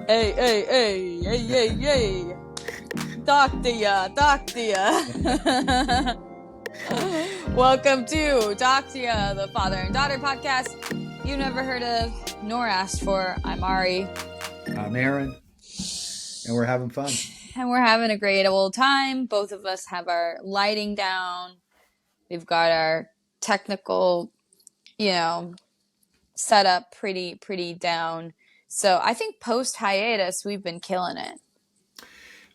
Hey, hey, hey, hey, hey, hey. Talk to ya. Welcome to Talk to Ya, the father and daughter podcast you never heard of nor asked for. I'm Ari. I'm Aaron. And we're having fun. And we're having a great old time. Both of us have our lighting down. We've got our technical, setup pretty down. So I think post hiatus, we've been killing it.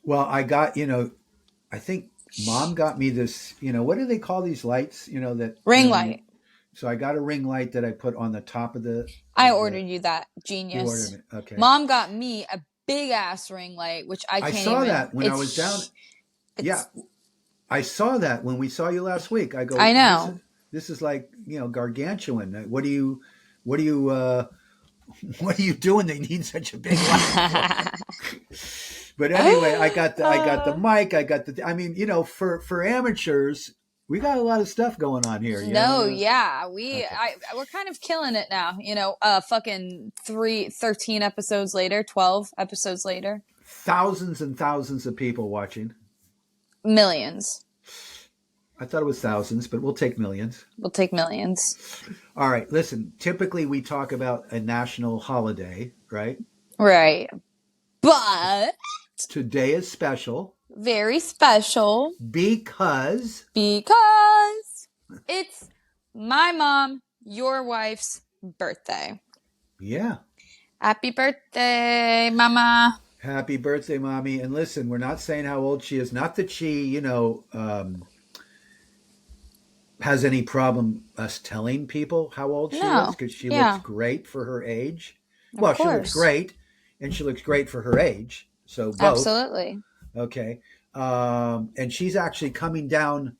Well, I got, I think mom got me this, what do they call these lights? That Ring light. So I got a ring light that I put on the top of the. I ordered you that, You ordered genius. it. Okay. Mom got me a big ass ring light, which I can't saw even. That when I was down. Yeah, I saw that when we saw you last week. I go, I know. This is like gargantuan. What do you what are you doing? They need such a big light. But anyway, I got the mic. I got the. I mean, for amateurs, we got a lot of stuff going on here. Yeah, Okay. we're kind of killing it now. Fucking 13 episodes later, 12 episodes later, Thousands and thousands of people watching. Millions. I thought it was thousands, but we'll take millions. We'll take millions. All right, listen. Typically, we talk about a national holiday, right? Right, but today is special. Very special because it's my mom, your wife's birthday. Yeah. Happy birthday, Mama. Happy birthday, Mommy. And listen, we're not saying how old she is. Not that she, has any problem us telling people how old she is, because she looks great for her age. Well, she looks great, and she looks great for her age. So both. Absolutely. Okay. And she's actually coming down.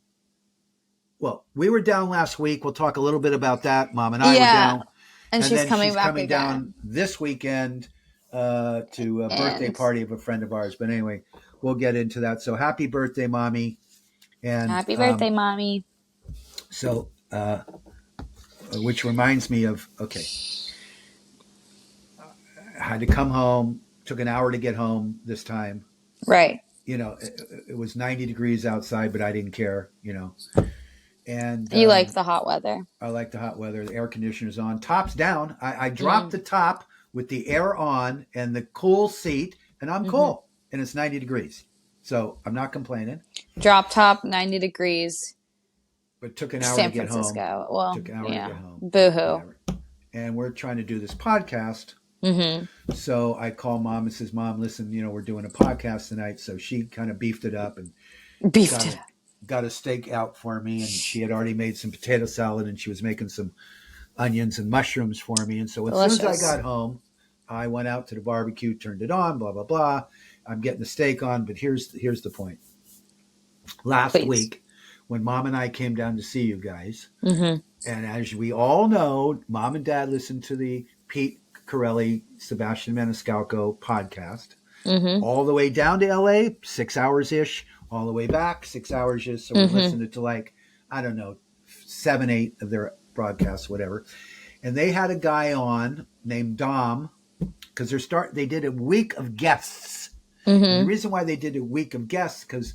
Well, we were down last week. We'll talk a little bit about that. Mom and I were down. And she's coming down this weekend to a birthday party of a friend of ours. But anyway, we'll get into that. So happy birthday, Mommy. And happy birthday, Mommy. So, which reminds me of, okay, I had to come home, took an hour to get home this time. Right. It was 90 degrees outside, but I didn't care, And you like the hot weather. I like the hot weather. The air conditioner's on. Top's down. I dropped the top with the air on and the cool seat, and I'm cool. And it's 90 degrees. So I'm not complaining. Drop top, 90 degrees. But took an hour to get home. Well, took an hour to get home. Boo-hoo. And we're trying to do this podcast. So I call Mom and says, Mom, listen, we're doing a podcast tonight. So she kind of beefed it up and got a steak out for me. And she had already made some potato salad, and she was making some onions and mushrooms for me. And so as soon as I got home, I went out to the barbecue, turned it on, blah, blah, blah. I'm getting the steak on, but here's the point. Last week, when Mom and I came down to see you guys, and as we all know, Mom and Dad listened to the Pete Corelli, Sebastian Maniscalco podcast, all the way down to LA, 6 hours-ish, all the way back, 6 hours-ish. So we listened to 7, 8 of their broadcasts, whatever. And they had a guy on named Dom, because they did a week of guests. And the reason why they did a week of guests, because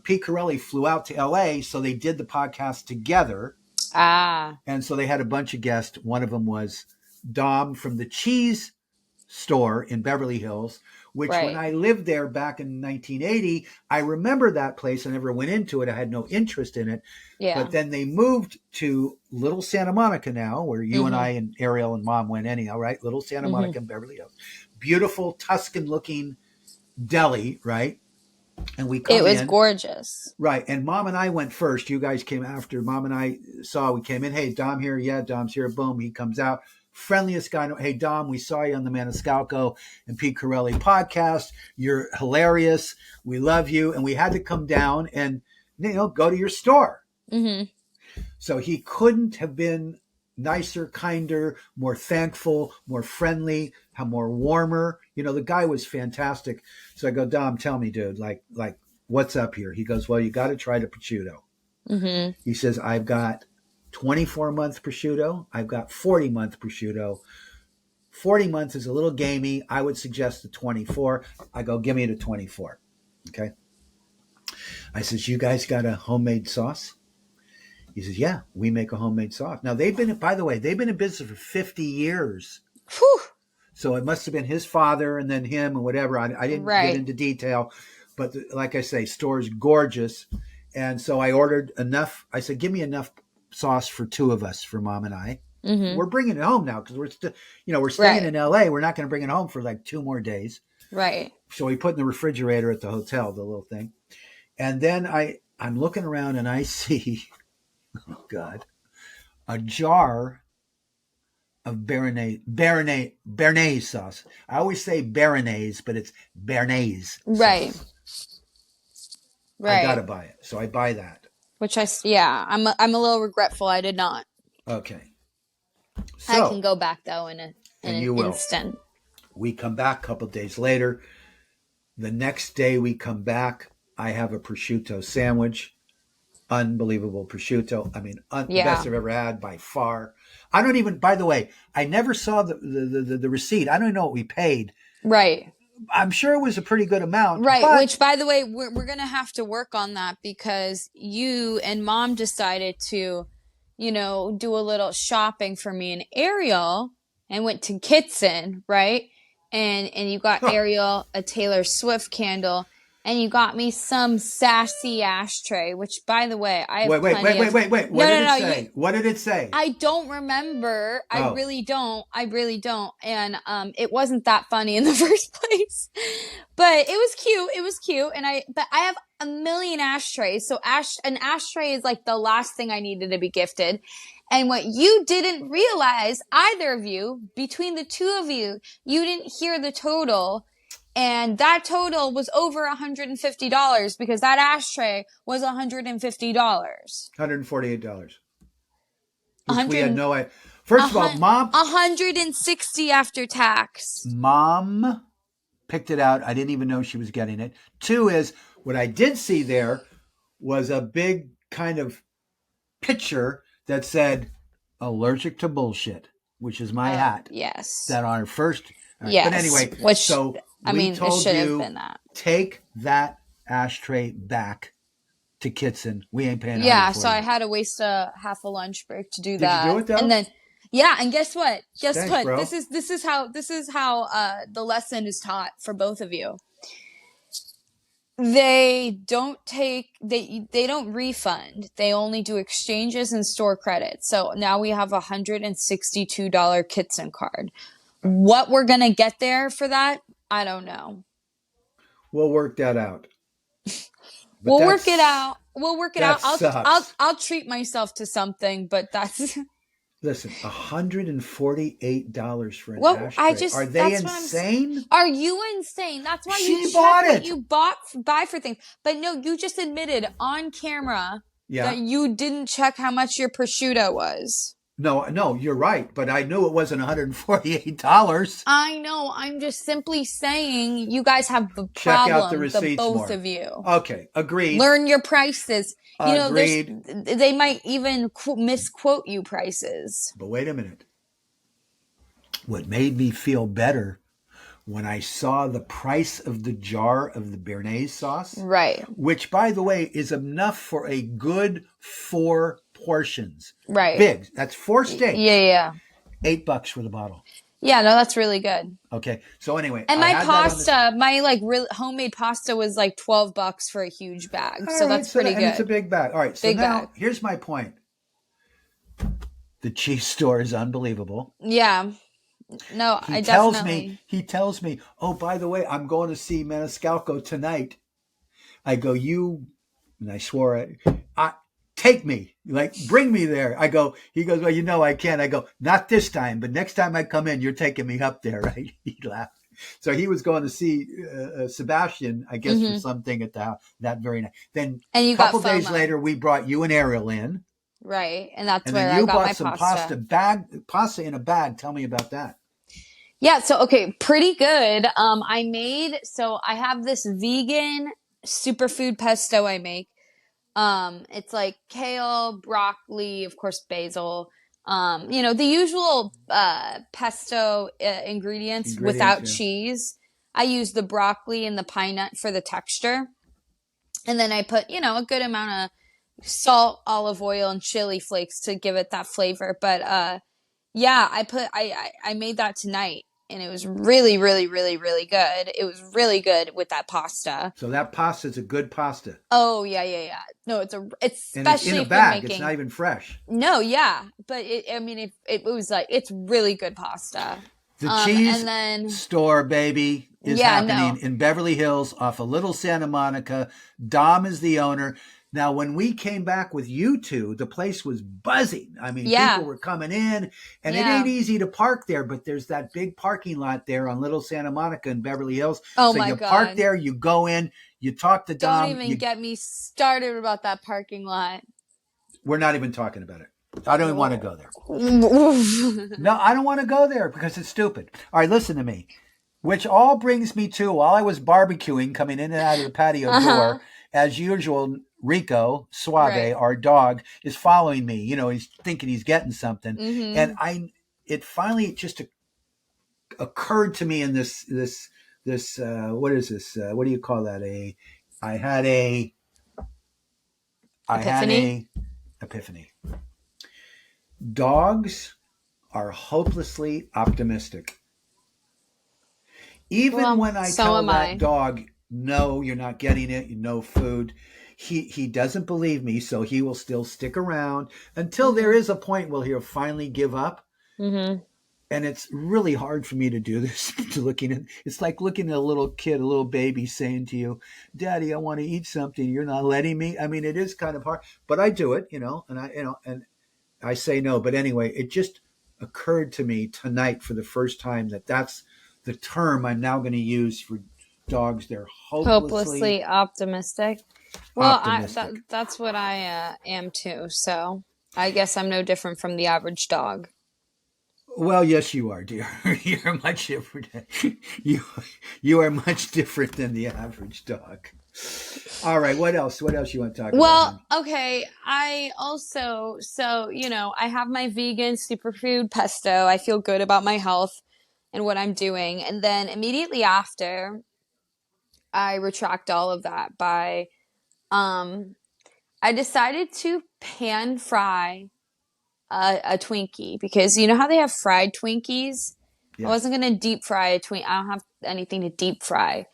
Pete Corelli flew out to LA, so they did the podcast together. And so they had a bunch of guests. One of them was Dom from the cheese store in Beverly Hills, which when I lived there back in 1980, I remember that place. I never went into it. I had no interest in it. Yeah. But then they moved to Little Santa Monica now, where you and I and Ariel and Mom went anyhow, right? Little Santa Monica in Beverly Hills. Beautiful Tuscan-looking deli, right? And we come in. It was gorgeous. Right. And Mom and I went first. You guys came after. Mom and I we came in. Hey, Dom here. Yeah, Dom's here. Boom. He comes out. Friendliest guy. Hey, Dom, we saw you on the Maniscalco and Pete Corelli podcast. You're hilarious. We love you. And we had to come down and, go to your store. So he couldn't have been nicer, kinder, more thankful, more friendly, more warmer. The guy was fantastic. So I go, Dom, tell me, dude, like what's up here? He goes, well, you got to try the prosciutto. He says, I've got 24-month prosciutto. I've got 40-month prosciutto. 40 months is a little gamey. I would suggest the 24. I go, give me the 24. Okay. I says, you guys got a homemade sauce? He says, yeah, we make a homemade sauce. Now, by the way, they've been in business for 50 years. Whew. So it must have been his father and then him and whatever. I didn't get into detail. But like I say, store's gorgeous. And so I ordered enough. I said, give me enough sauce for 2 of us, for Mom and I. Mm-hmm. We're bringing it home now because we're still, we're staying in LA. We're not going to bring it home for like 2 more days. Right. So we put in the refrigerator at the hotel, the little thing. And then I'm looking around and I see, oh God, a jar of Béarnaise sauce. I always say Béarnaise, but it's Béarnaise. Right. Sauce. Right. I gotta buy it, so I buy that. Which I'm a little regretful I did not. Okay. So, I can go back though in an instant. We come back a couple of days later. The next day we come back, I have a prosciutto sandwich. Unbelievable prosciutto. I mean, the best I've ever had by far. I don't even, by the way, I never saw the receipt. I don't even know what we paid. Right. I'm sure it was a pretty good amount. Right. Which, by the way, we're going to have to work on that because you and Mom decided to, do a little shopping for me and Ariel and went to Kitson, right? And you got Ariel a Taylor Swift candle. And you got me some sassy ashtray, which, by the way, I have Wait. What did it say? What did it say? I don't remember. I really don't. And it wasn't that funny in the first place. But it was cute. But I have a million ashtrays. So an ashtray is like the last thing I needed to be gifted. And what you didn't realize, either of you, between the 2 of you, you didn't hear the total. And that total was over $150 because that ashtray was $150. $148. Which we had no idea. First of all, Mom. $160 after tax. Mom picked it out. I didn't even know she was getting it. 2 is, what I did see there was a big kind of picture that said, allergic to bullshit, which is my hat. Yes. That on our first. Yes. But anyway, it should have been that. Take that ashtray back to Kitson. We ain't paying. Yeah, so I had to waste a half a lunch break to do that. Did you do it though? And then, and guess what? Bro. This is how the lesson is taught for both of you. They don't they don't refund. They only do exchanges and store credits. So now we have a $162 Kitson card. What we're going to get there for that, I don't know. We'll work that out. We'll work it out. I'll treat myself to something, but that's... Listen, $148 for an ashtray. Are they insane? Are you insane? That's why you bought check what you buy for things. But no, you just admitted on camera that you didn't check how much your prosciutto was. No, you're right. But I knew it wasn't $148. I know. I'm just simply saying you guys have the problem. Check out the receipts both of you. Okay, agreed. Learn your prices. Agreed. They might even misquote you prices. But wait a minute. What made me feel better when I saw the price of the jar of the Béarnaise sauce. Right. Which, by the way, is enough for a good 4 portions. Right. Big. That's 4 steaks. Yeah. $8 for the bottle. Yeah, no, that's really good. Okay. So anyway. And my pasta, my real homemade pasta was like $12 for a huge bag. So that's pretty good. And it's a big bag. All right. So now, here's my point. The cheese store is unbelievable. Yeah. No, He tells me, oh, by the way, I'm going to see Maniscalco tonight. I go, and I swore, take me, bring me there. He goes, well, I can't. I go, not this time, but next time I come in, you're taking me up there, right? He laughed. So he was going to see Sebastian, I guess, for something at that very night. Then a couple days later, we brought you and Ariel in. Right, and that's where I got my pasta. You bought some pasta in a bag. Tell me about that. Yeah, so, pretty good. I have this vegan superfood pesto I make. It's like kale, broccoli, of course, basil, The usual pesto ingredients without cheese. I use the broccoli and the pine nut for the texture. And then I put, a good amount of salt, olive oil, and chili flakes to give it that flavor. But I made that tonight, and it was really, really, really, really good. It was really good with that pasta. So that pasta is a good pasta. Oh yeah. No, it's and it's especially in a if bag. you're making. It's not even fresh. No, yeah, but it was like it's really good pasta. The cheese and then, store, baby, is happening in Beverly Hills off of Little Santa Monica. Dom is the owner. Now, when we came back with you two, the place was buzzing. I mean, people were coming in, and it ain't easy to park there, but there's that big parking lot there on Little Santa Monica in Beverly Hills. Oh, so my you God. park there, you go in, you talk to Dom. Don't even get me started about that parking lot. We're not even talking about it. I don't even want to go there. No, I don't want to go there because it's stupid. All right, listen to me. Which all brings me to, while I was barbecuing, coming in and out of the patio door, as usual, Rico, Suave, our dog, is following me. He's thinking he's getting something. Mm-hmm. And it finally just occurred to me in this, what is this? What do you call that? I had an epiphany. Dogs are hopelessly optimistic. Even when I tell that dog, no, you're not getting it, no food, he doesn't believe me, so he will still stick around until there is a point where he'll finally give up. Mm-hmm. And it's really hard for me to do this. It's like looking at a little kid, a little baby saying to you, Daddy, I want to eat something. You're not letting me. I mean, it is kind of hard, but I do it, and I say no. But anyway, it just occurred to me tonight for the first time that's the term I'm now going to use for dogs. They're hopelessly optimistic. Well, that's what I am too. So I guess I'm no different from the average dog. Well, yes, you are, dear. You're much different. You are much different than the average dog. All right. What else? What else you want to talk about? Well, okay. I also, I have my vegan superfood pesto. I feel good about my health and what I'm doing. And then immediately after, I retract all of that by, I decided to pan fry a Twinkie, because you know how they have fried Twinkies? Yes. I wasn't going to deep fry a Twinkie. I don't have anything to deep fry.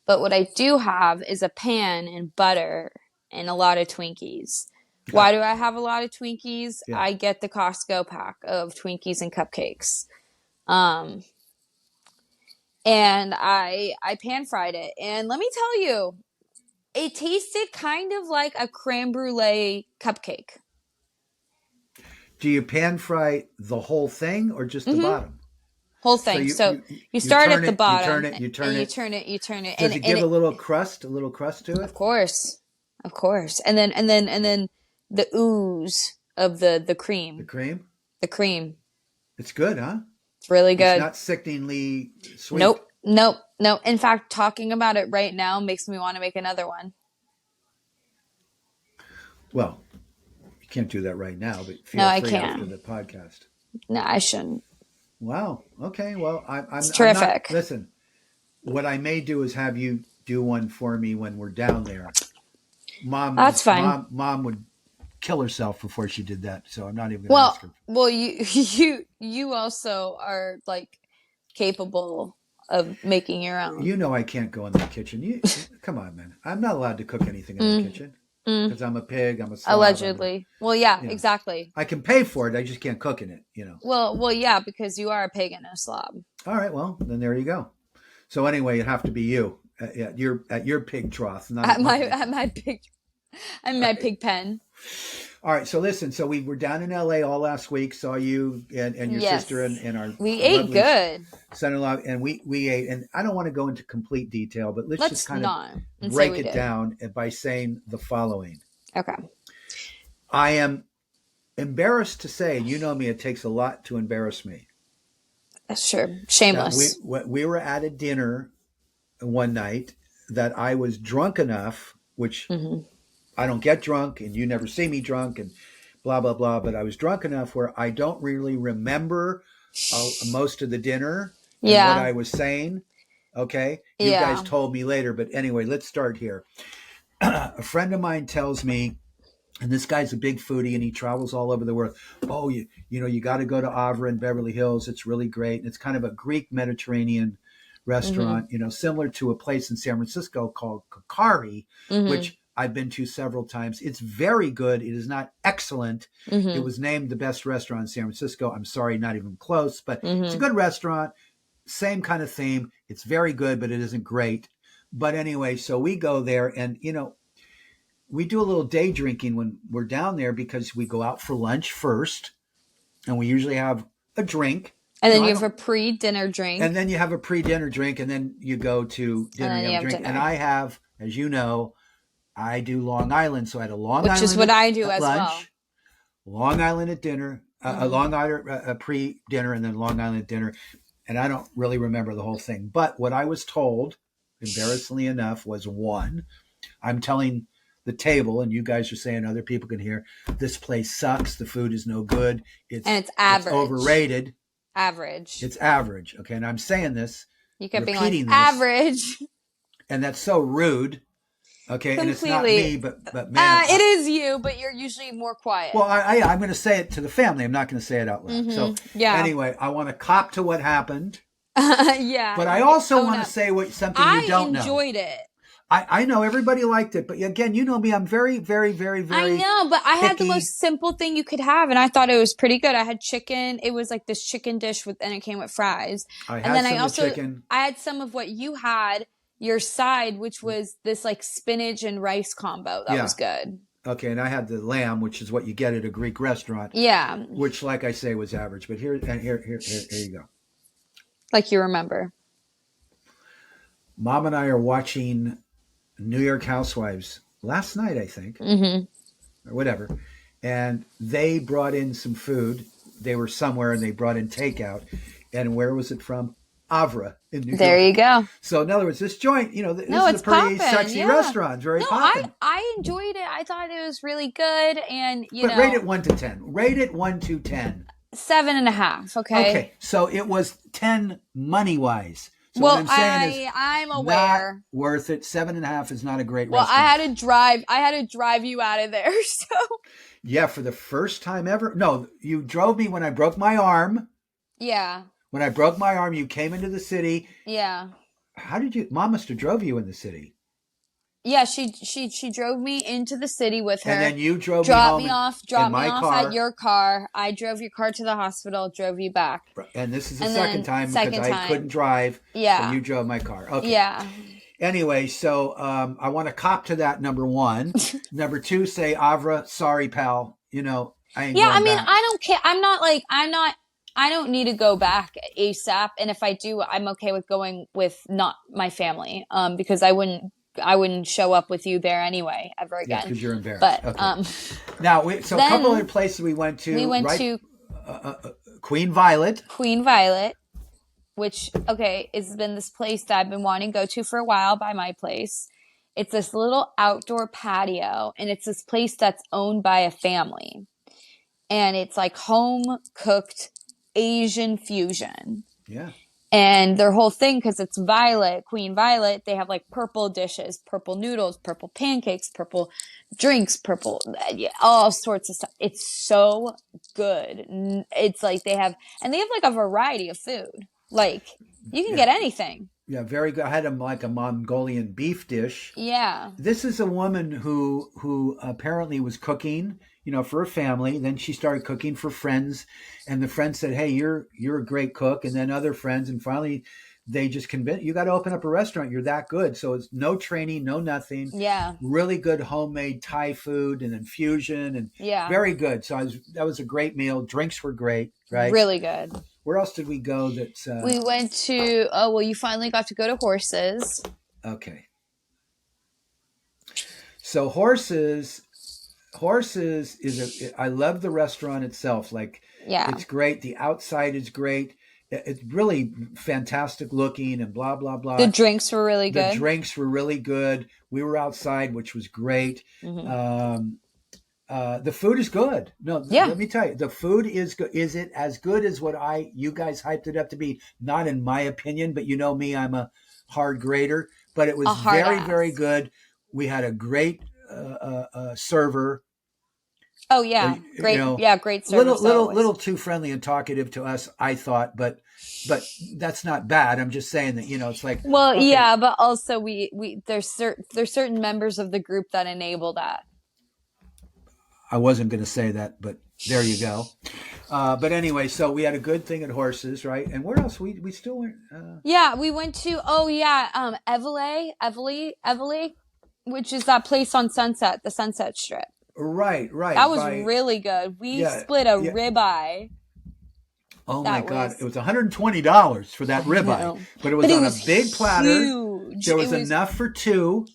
But what I do have is a pan and butter and a lot of Twinkies. Yeah. Why do I have a lot of Twinkies? Yeah. I get the Costco pack of Twinkies and cupcakes. And I pan fried it. And let me tell you, it tasted kind of like a creme brulee cupcake. Do you pan fry the whole thing or just the bottom? Whole thing. So you start at the bottom. You turn it. Does it give a little crust to it? Of course. And then the ooze of the cream. The cream? The cream. It's good, huh? It's really good. It's not sickeningly sweet. Nope. In fact, talking about it right now makes me want to make another one. Well, you can't do that right now, but feel free after the podcast. No, I shouldn't. Wow. Okay. Well, it's terrific. Listen, what I may do is have you do one for me when we're down there. That's fine. Mom would kill herself before she did that, so I'm not even going to ask her. Well, you also are like capable of making your own. You know I can't go in the kitchen. Come on, man. I'm not allowed to cook anything in the kitchen because I'm a pig. I'm a slob. Allegedly. Well, yeah, exactly. I can pay for it. I just can't cook in it. Well, yeah, because you are a pig and a slob. All right. Well, then there you go. So anyway, it'd have to be you at your pig trough, not at my pig. I'm my pig pen. All right. So listen. So we were down in LA all last week. Saw you and your sister and our. We ate good. Son-in-law, and we ate. And I don't want to go into complete detail, but let's just kind of break it down by saying the following. Okay. I am embarrassed to say, you know me, it takes a lot to embarrass me. Sure. Shameless. We were at a dinner one night that I was drunk enough, which I don't get drunk and you never see me drunk. blah, blah, blah. But I was drunk enough where I don't really remember most of the dinner and what Yeah. I was saying. Okay. You guys Yeah. told me later. But anyway, let's start here. A friend of mine tells me, and this guy's a big foodie and he travels all over the world. Oh, you got to go to Avra in Beverly Hills. It's really great. And it's kind of a Greek Mediterranean Mm-hmm. restaurant, similar to a place in San Francisco called Kakari, Mm-hmm. which I've been to several times. It's very good. It is not excellent. It Mm-hmm. was named the best restaurant in San Francisco. I'm sorry, not even close, but it's a Mm-hmm. good restaurant. Same kind of theme. It's very good, but it isn't great. But anyway, so we go there and, we do a little day drinking when we're down there because we go out for lunch first and we usually have a drink. And then I you have don't, a pre-dinner and drink, then you have a pre-dinner drink and then you go to and dinner, then you you have a have drink. And dinner, I have, as you know, I do Long Island. So I had a Long which is Island what I do at as well. lunch, Long Island at dinner, a Mm-hmm. Long Island pre-dinner, and then Long Island at dinner. And I don't really remember the whole thing. But what I was told, embarrassingly enough, was one, I'm telling the table, and you guys are saying other people can hear, this place sucks. The food is no good. And It's it's it's average. overrated. Average. It's average. Okay, and I'm saying this, You kept being like repeating this, average. and that's so rude. Okay, and it's not Completely. me, but man, It is you, but you're usually more quiet. well, I'm going to say it to the family. I'm not going to say it out loud. So Mm-hmm. Yeah. anyway, I want to cop to what happened, Yeah. but I also want to Up. say something you I don't know. enjoyed it. I know everybody liked it, but again, you know me, I'm very, very, very, I very know, but I had the picky. most simple thing you could have, and I thought it was pretty good. I had chicken. It was like this chicken dish and it came with fries. I And had then some of the chicken. I had some of what you had, your side, which was this like spinach and rice combo. That Yeah. was good. Okay, and I had the lamb, which is what you get at a Greek restaurant, Yeah, which, like I say, was average. But here you go. like you remember. Mom and I are watching New York Housewives last night, I think, Mm-hmm. or whatever, and they brought in some food. They were somewhere and they brought in takeout, and where was it from? Avra in New There you York. go. So in other words, this joint, this No, is a it's pretty poppin'. sexy Yeah. restaurant. It's very No, poppin'. I enjoyed it. I thought it was really good, and But rate it 1 to 10. Rate it 1 to 10. 7.5. Okay. Okay, so it was 10 money wise. So Well, what I'm saying is I'm aware. not worth it. 7.5 is not a great Well, restaurant. I had to drive you out of there. So Yeah, for the first time ever. No, you drove me when I broke my arm. yeah, When I broke my arm, you came into the city. yeah, How did you? Mom must have drove you in the city. yeah. She drove me into the city with her. And then you drove me dropped home me off, in my car. at your car. I drove your car to the hospital, drove you back. And this is the And second then time second because I time. couldn't drive. Yeah. So you drove my car. Okay. Yeah. Anyway, so I want to cop to that, number one. Number two, say, Avra, sorry, pal. I ain't Yeah, going I mean, back. I don't care. I don't need to go back ASAP. And if I do, I'm okay with going with not my family. Because I wouldn't show up with you there anyway ever again. Yeah, because you're embarrassed. But okay. Now, a couple other places we went to. We went to Queen Violet. Queen Violet, which has been this place that I've been wanting to go to for a while by my place. It's this little outdoor patio, and it's this place that's owned by a family. And it's like home cooked Asian fusion. Yeah. And their whole thing, because it's Violet, Queen Violet, they have like purple dishes, purple noodles, purple pancakes, purple drinks, purple, all sorts of stuff. It's so good. It's like they have like a variety of food. Like you can get anything. Yeah, very good. I had like a Mongolian beef dish. Yeah. This is a woman who apparently was cooking, for a family. Then she started cooking for friends, and the friends said, "Hey, you're a great cook." And then other friends, and finally, they just convinced you got to open up a restaurant. You're that good. So it's no training, no nothing. Yeah. Really good homemade Thai food and infusion, and very good. So that was a great meal. Drinks were great, right? Really good. Where else did we go? We went to. Oh well, you finally got to go to Horses. Okay. So Horses I love the restaurant itself. Like, it's great. The outside is great. It's really fantastic looking and blah, blah, blah. The drinks were really good. The drinks were really good. We were outside, which was great. Mm-hmm. The food is good. No, Yeah. let me tell you, the food is good. Is it as good as what you guys hyped it up to be? Not in my opinion, but you know me, I'm a hard grader. But it was very, very good. We had a great server. Oh yeah, great. Great service. Little too friendly and talkative to us, I thought, but that's not bad. I'm just saying that it's like. Well, okay. Yeah, but also we there's certain members of the group that enable that. I wasn't going to say that, but there you go. But anyway, so we had a good thing at Horses, right? And where else? We still went. Yeah, we went to Evely, which is that place on Sunset, the Sunset Strip. Right. That was really good. We split a ribeye. Oh my God! It was $120 for that ribeye, but it was on a big platter. Huge. There was enough for two.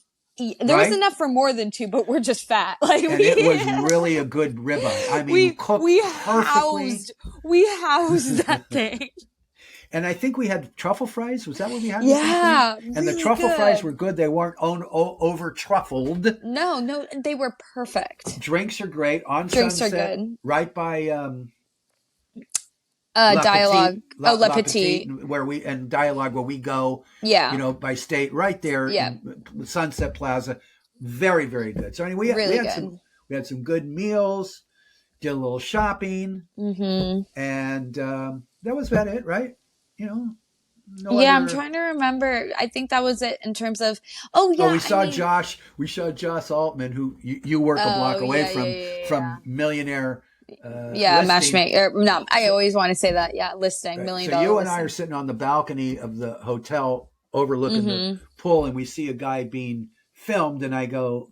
There was enough for more than two, but we're just fat. It was really a good ribeye. I mean, cooked perfectly. We housed that thing. And I think we had truffle fries. Was that what we had? Yeah. And really the truffle fries were good. They weren't over truffled. No, they were perfect. Drinks are great. Drinks Sunset, are good. Right by Dialogue. La Petite, Dialogue where we go. Yeah. By state right there. Yeah. In Sunset Plaza. Very, very good. So anyway, we had some good meals. Did a little shopping. Mm-hmm. And that was about it, right? I'm trying to remember. I think that was it in terms of. We saw Josh. We saw Josh Altman, who you work a block away from Millionaire. Matchmaker. No, I always want to say that. Yeah, listing $1 million. So you and I are sitting on the balcony of the hotel, overlooking the pool, and we see a guy being filmed, and I go,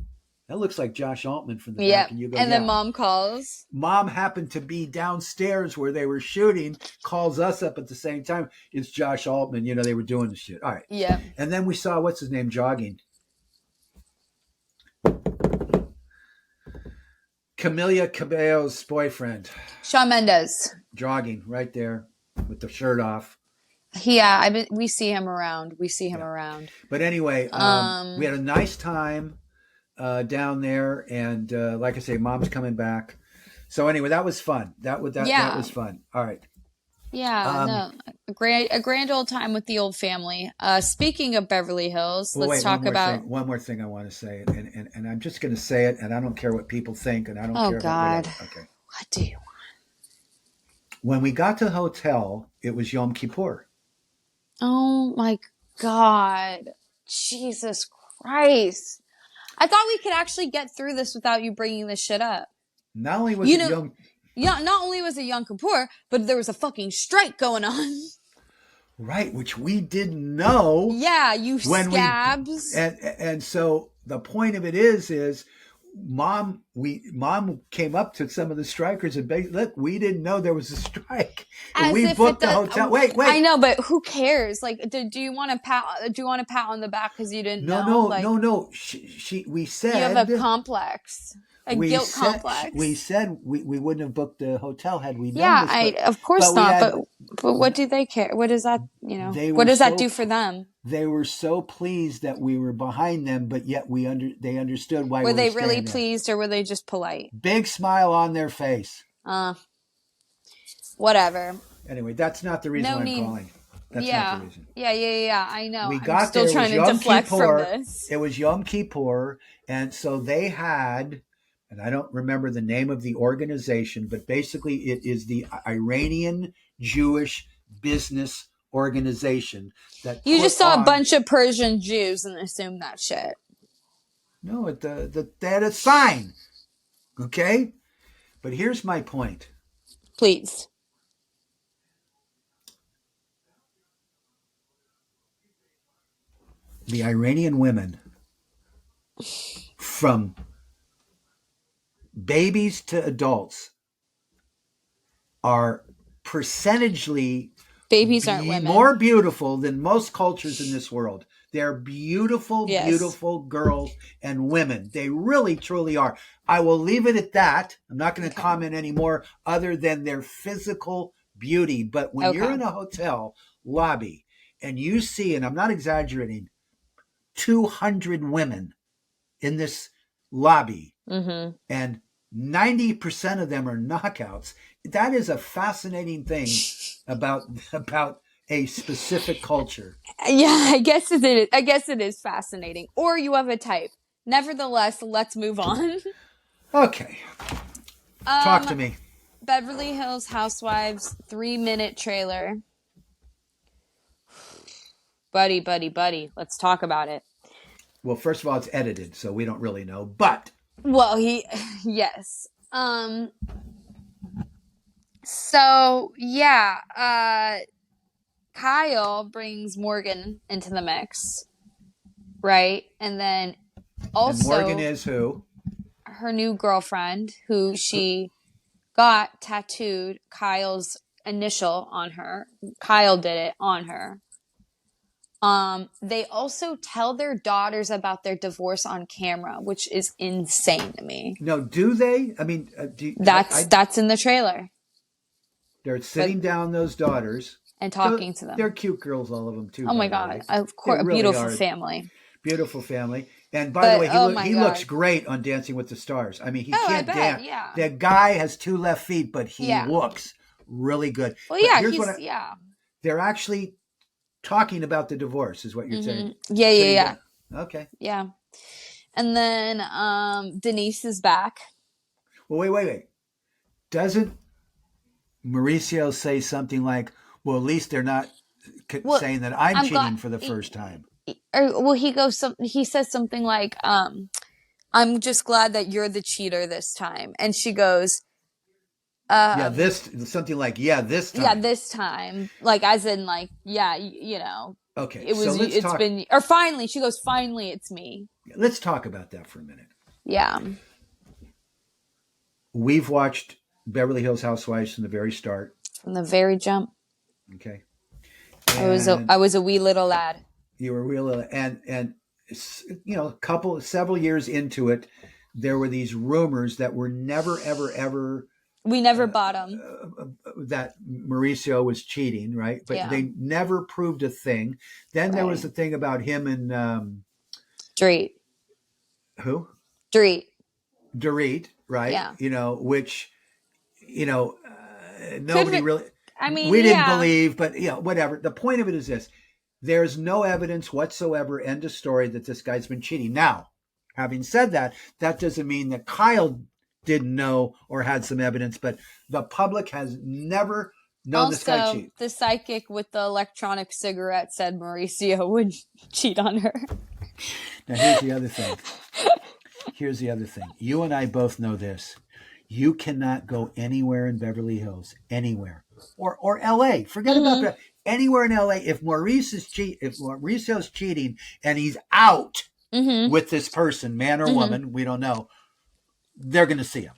"That looks like Josh Altman from the back." And you go, and then Mom calls. Mom happened to be downstairs where they were shooting, calls us up at the same time. It's Josh Altman. They were doing the shit. All right. Yeah. And then we saw, what's his name, jogging. Camila Cabello's boyfriend. Shawn Mendes. Jogging right there with the shirt off. Yeah, we see him around. Around. But anyway, we had a nice time down there, and like I say, Mom's coming back. So anyway, that was fun. That was fun. All right. Yeah, a grand old time with the old family. Speaking of Beverly Hills, let's talk about one more thing I want to say, and I'm just going to say it, and I don't care what people think, and I don't care. Oh God. Okay. What do you want? When we got to the hotel, it was Yom Kippur. Oh my God. Jesus Christ. I thought we could actually get through this without you bringing this shit up. Not only was it Yom... Yeah, not only was it Yom Kippur, but there was a fucking strike going on. Right, which we didn't know. Yeah, you scabs. And so the point of it is Mom came up to some of the strikers and look, we didn't know there was a strike. We booked the hotel. Wait. I know, but who cares? Like, do you want to pat on the back because you didn't know? No. We said you have a complex. Guilt complex. We said we wouldn't have booked the hotel had we known this. Of course not. But what do they care? What does that, what does that do for them? They were so pleased that we were behind them, but yet they understood why we were they really there. Pleased, or were they just polite? Big smile on their face. Whatever. Anyway, that's not the reason I'm calling. That's not the reason. Yeah, I know. We got still trying to deflect from this. It was Yom Kippur, and so they had... And I don't remember the name of the organization, but basically it is the Iranian Jewish Business Organization that you just saw a bunch of Persian Jews and assumed that shit. No, they had a sign. Okay? But here's my point. Please. The Iranian women, from babies to adults, are percentagely babies aren't women more beautiful than most cultures in this world. They're beautiful, beautiful girls and women. They really, truly are. I will leave it at that. I'm not going to comment anymore other than their physical beauty. But when you're in a hotel lobby and you see, and I'm not exaggerating, 200 women in this lobby, and 90% of them are knockouts. That is a fascinating thing about a specific culture. Yeah, I guess it is. I guess it is fascinating. Or you have a type. Nevertheless, let's move on. Okay. Talk to me. Beverly Hills Housewives 3-minute trailer. Buddy, buddy, buddy. Let's talk about it. Well, first of all, it's edited, so we don't really know. But well, yes. So yeah, Kyle brings Morgan into the mix, right? And then also and Morgan is who? Her new girlfriend, who she got tattooed Kyle's initial on her. Kyle did it on her. They also tell their daughters about their divorce on camera, which is insane to me. No, do they? I mean, that's in the trailer. They're sitting down, those daughters, and talking to them. They're cute girls, all of them too. Oh my God! Of course, a beautiful family. Beautiful family. And by the way, he looks great on Dancing with the Stars. I mean, he can't dance. Yeah. The guy has 2 left feet, but he looks really good. Well, yeah, they're actually talking about the divorce, is what you're saying. Yeah. Okay. Yeah. And then Denise is back. Well, wait. Doesn't Mauricio say something like, well, at least they're not saying that I'm cheating for the first time? He says something like, I'm just glad that you're the cheater this time. And she goes, something like, this time. Yeah, this time. Like, as in, like, yeah, you know. Okay. Finally, she goes, finally, it's me. Let's talk about that for a minute. Yeah. We've watched Beverly Hills Housewives from the very start. From the very jump. Okay. I was a wee little lad. You were real, and several years into it, there were these rumors that were never, ever. We never bought them. That Mauricio was cheating, right? But they never proved a thing. Then there was the thing about him and Dorit. Who? Dorit, right? Yeah. Which nobody really. I mean, we didn't believe, but whatever. The point of it is this. There's no evidence whatsoever, end of story, that this guy's been cheating. Now, having said that, that doesn't mean that Kyle didn't know or had some evidence, but the public has never known this guy cheat. The psychic with the electronic cigarette said Mauricio would cheat on her. Now, here's the other thing. You and I both know this. You cannot go anywhere in Beverly Hills, anywhere, or L.A. Forget about that. Anywhere in LA, if Mauricio's cheating and he's out with this person, man or woman, we don't know, they're going to see him.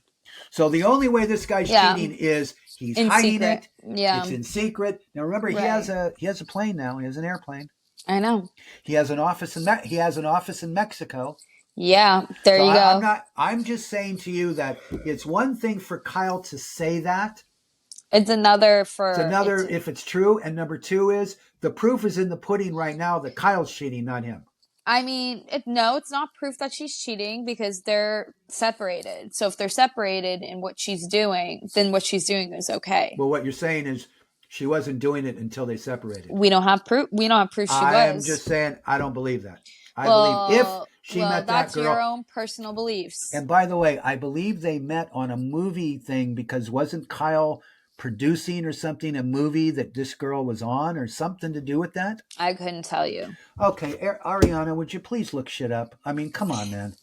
So the only way this guy's cheating is he's in hiding secret. It. Yeah, it's in secret. Now remember, he has a plane now. He has an airplane. I know. He has an office in Mexico. Yeah, there you go. I'm just saying to you that it's one thing for Kyle to say that. It's another if it's true. And number 2 is the proof is in the pudding right now that Kyle's cheating, not him. I mean, it's not proof that she's cheating because they're separated. So if they're separated in what she's doing, then what she's doing is okay. Well, what you're saying is she wasn't doing it until they separated. We don't have proof. She was. I'm just saying I don't believe that. I believe if she met that girl. That's your own personal beliefs. And by the way, I believe they met on a movie thing because wasn't Kyle producing or something, a movie that this girl was on or something to do with that? I couldn't tell you. Okay, Ariana, would you please look shit up? I mean, come on, man.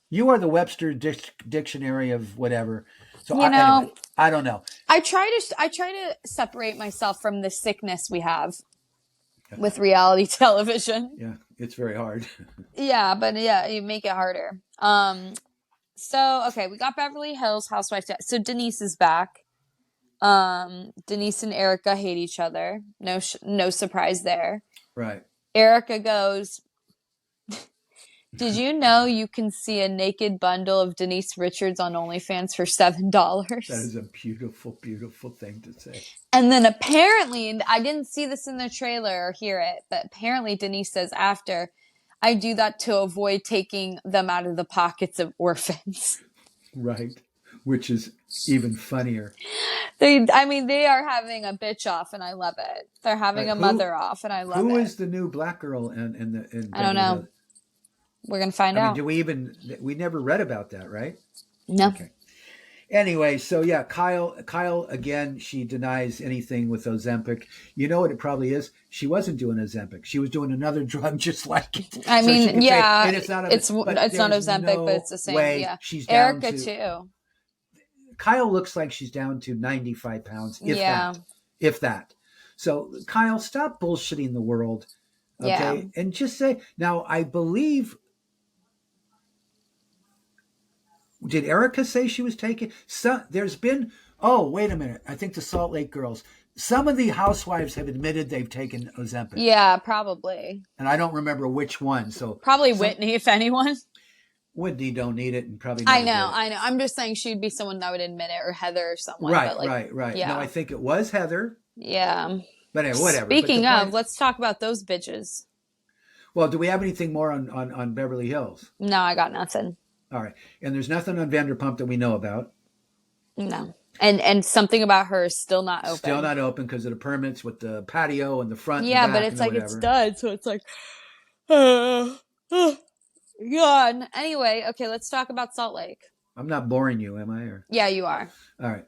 You are the Webster dictionary of whatever. So anyway, I don't know. I try to separate myself from the sickness we have with reality television. Yeah, it's very hard. Yeah, but you make it harder. So okay, we got Beverly Hills Housewives. So Denise is back. Denise and Erica hate each other. No surprise there. Right. Erica goes, did you know you can see a naked bundle of Denise Richards on OnlyFans for $7? That is a beautiful, beautiful thing to say. And then apparently, and I didn't see this in the trailer or hear it, but apparently Denise says after, I do that to avoid taking them out of the pockets of orphans. Right. Which is even funnier. They are having a bitch off, and I love it. They're having Right. a mother off, and I love Who it. is the new black girl in I don't Beverly know. Hills? We're gonna find I mean, out. we never read about that, right? No. Okay. Anyway, so yeah, Kyle again, she denies anything with Ozempic. You know what it probably is? She wasn't doing Ozempic. She was doing another drug just like it. I So she mean, could take, yeah, and it's not it's not there's Ozempic, but it's no the same. way Yeah, she's down Erica to. too. Kyle looks like she's down to 95 pounds, if Yeah, that. If that. So Kyle, stop bullshitting the world. yeah, Okay. And just say, now I believe, did Erica say she was taking there's been, oh, wait a minute. I think the Salt Lake girls, some of the housewives have admitted they've taken Ozempic. yeah, probably. And I don't remember which one. So Probably Whitney, if anyone. Whitney don't need it and probably I never know, did. I know. I'm just saying she'd be someone that would admit it, or Heather or someone. Right, but like, right. Yeah. No, I think it was Heather. Yeah. But anyway, whatever. Speaking of, let's talk about those bitches. Well, do we have anything more on Beverly Hills? No, I got nothing. All right. And there's nothing on Vanderpump that we know about. No. And something about her is still not open. Still not open because of the permits with the patio and the front. Yeah, and the back but it's and like whatever. it's done, so it's like, God. Anyway, okay, let's talk about Salt Lake. I'm not boring you, am I? Or... Yeah, you are. All right.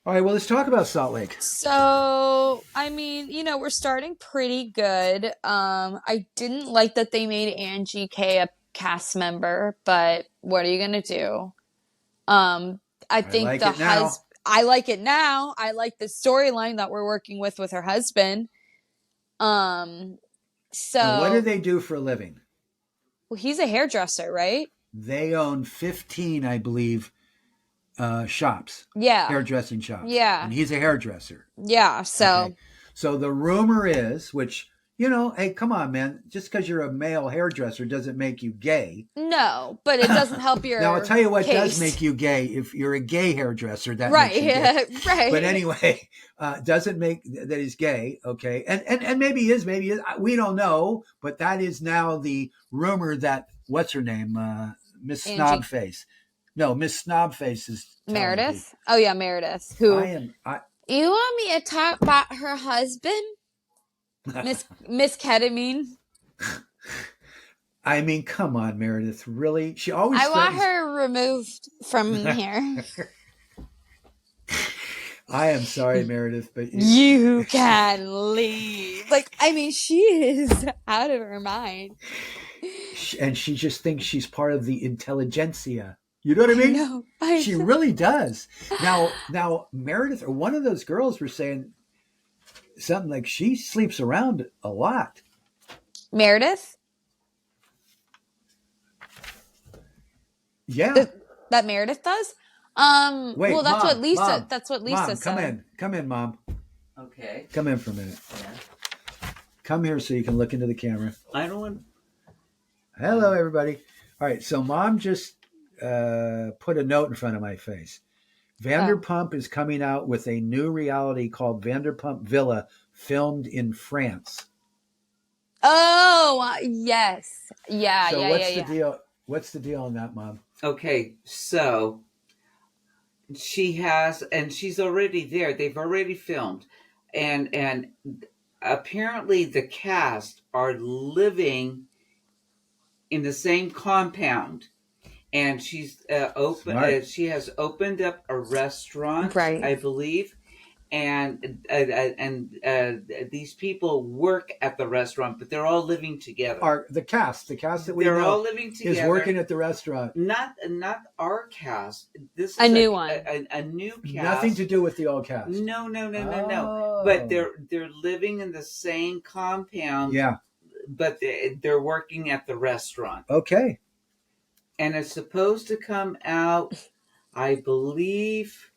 Well, let's talk about Salt Lake. So, I mean, we're starting pretty good. I didn't like that they made Angie K a cast member, but what are you gonna do? I think like the it now. I like it now. I like the storyline that we're working with her husband. So And what do they do for a living? Well, he's a hairdresser, right? They own 15, I believe, shops. Yeah. Hairdressing shops. Yeah. And he's a hairdresser. Yeah. So. Okay. So the rumor is, which, hey, come on, man. Just because you're a male hairdresser doesn't make you gay. No, but it doesn't help your Now, I'll tell you what case. Does make you gay. If you're a gay hairdresser, that right. makes you gay. Right. But anyway, doesn't make that he's gay. Okay. And maybe he is, we don't know. But that is now the rumor that, what's her name? Miss Snobface. No, Miss Snobface is Meredith. Oh yeah, Meredith. Who? You want me to talk about her husband, Miss Ketamine? I mean, come on, Meredith. Really? She always. I want her removed from here. I am sorry, Meredith, but you can leave. Like, I mean, she is out of her mind, and she just thinks she's part of the intelligentsia. You know what I mean? No, she really does. Now, Meredith or one of those girls were saying something like she sleeps around a lot. Meredith? Yeah. That Meredith does? Wait, well, that's Mom, what Lisa. Mom, that's what Lisa Mom, said. Come in, Mom. Okay. Come in for a minute. Yeah. Come here so you can look into the camera. I don't want. Hello, everybody. All right, so Mom just put a note in front of my face. Vanderpump is coming out with a new reality called Vanderpump Villa, filmed in France. Oh, yes. Yeah, so yeah, what's yeah. the deal? What's the deal on that, Mom? Okay, so she has, and she's already there. They've already filmed, and apparently the cast are living in the same compound. And she's open. She has opened up a restaurant, right. I believe, and these people work at the restaurant, but they're all living together. The cast that we they're know all living together is working at the restaurant. Not our cast. This is a new one. A new cast. Nothing to do with the old cast. No. But they're living in the same compound. Yeah. But they're working at the restaurant. Okay. And it's supposed to come out, I believe,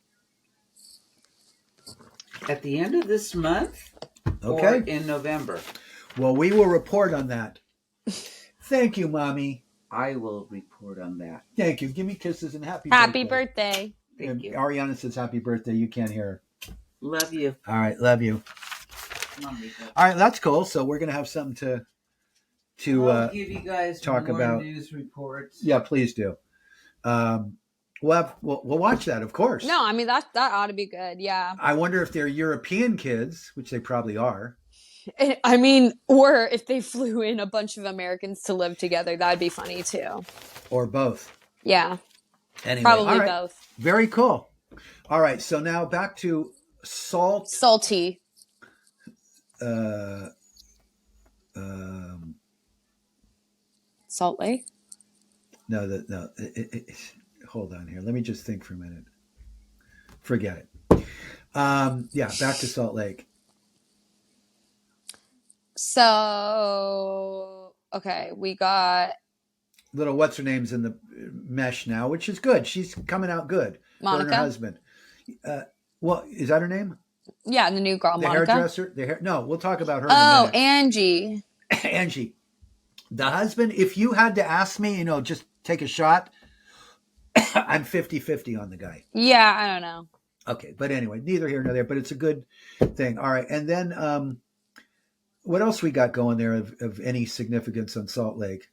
at the end of this month. Okay. Or in November. Well, we will report on that. Thank you, Mommy. I will report on that. Thank you. Give me kisses and happy birthday. Thank you. Ariana says happy birthday. You can't hear her. Love you. All right. Love you. Mommy. All right. That's cool. So we're going to have something to I'll give you guys talk more about news reports. Yeah, please do. We'll watch that, of course. No, I mean that ought to be good. Yeah. I wonder if they're European kids, which they probably are. I mean, or if they flew in a bunch of Americans to live together, that'd be funny too. Or both. Yeah. Anyway, probably all right. both. Very cool. All right, so now back to Salty. Salt Lake? No. Hold on here. Let me just think for a minute. Forget it. Yeah, back to Salt Lake. So, okay, we got little what's her name's in the mesh now, which is good. She's coming out good. Monica. Her and her husband. Well, is that her name? Yeah, the new girl, the Monica. Hairdresser. No, we'll talk about her. Oh, Angie. Angie, the husband. If you had to ask me, just take a shot. I'm 50-50 on the guy. Yeah, I don't know. Okay, but anyway, neither here nor there. But it's a good thing. All right, and then what else we got going there of any significance on Salt Lake?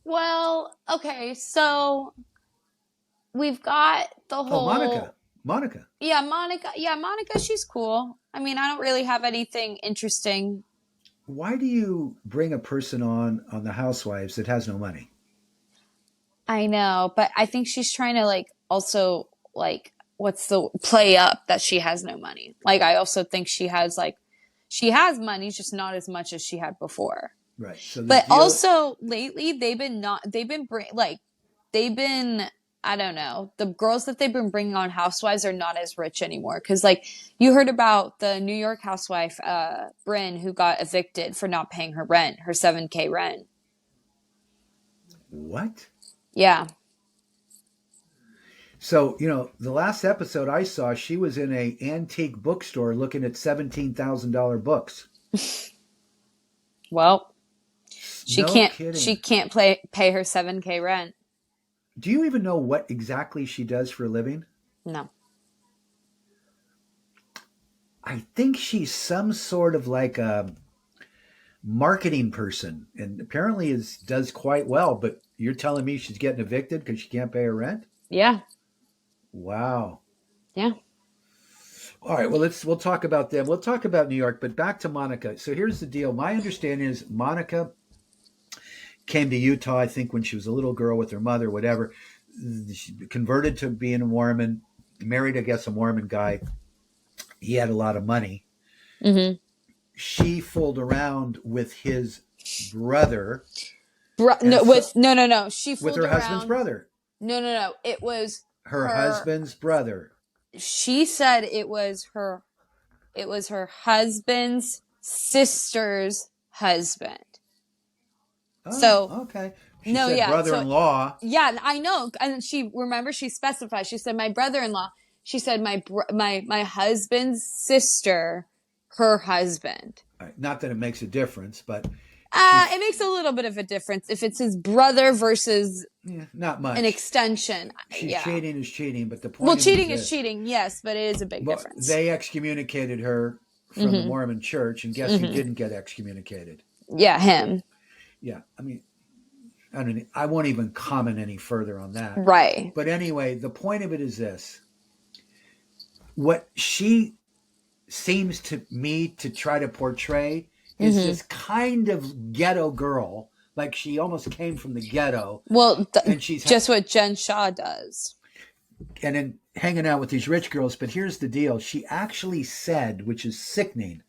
Well, okay, so we've got the whole Monica. Yeah, Monica, she's cool. I mean, I don't really have anything interesting. Why do you bring a person on the Housewives that has no money? I know, but I think she's trying to also play up that she has no money. I also think she has money, just not as much as she had before. Right. So but also lately I don't know. The girls that they've been bringing on Housewives are not as rich anymore. Cause you heard about the New York housewife, Brynn, who got evicted for not paying her rent, her $7,000 rent. What? Yeah. So, the last episode I saw, she was in a antique bookstore looking at $17,000 books. Well, she can't pay her $7,000 rent. Do you even know what exactly she does for a living? No. I think she's some sort of a marketing person, and apparently does quite well. But you're telling me she's getting evicted because she can't pay her rent? Yeah. Wow. Yeah. All right. Well, we'll talk about them. We'll talk about New York, but back to Monica. So here's the deal. My understanding is Monica came to Utah, I think, when she was a little girl with her mother, whatever. She converted to being a Mormon, married, I guess, a Mormon guy. He had a lot of money. Mm-hmm. She fooled around with his brother. No. She fooled with her around. Husband's brother. No. It was her husband's brother. She said it was her husband's sister's husband. Oh, so okay. She said brother-in-law. Yeah, I know. And she specified. She said my brother-in-law. She said my husband's sister, her husband. Right. Not that it makes a difference, but it makes a little bit of a difference if it's his brother versus not much an extension. Cheating is cheating, but the point. Well, cheating is cheating, yes, but it is a big difference. They excommunicated her from the Mormon Church, and guess who didn't get excommunicated? Yeah, him. Yeah, I won't even comment any further on that. Right. But anyway, the point of it is this. What she seems to me to try to portray is this kind of ghetto girl. Like she almost came from the ghetto. Well, and she's just what Jen Shah does. And then hanging out with these rich girls. But here's the deal. She actually said, which is sickening,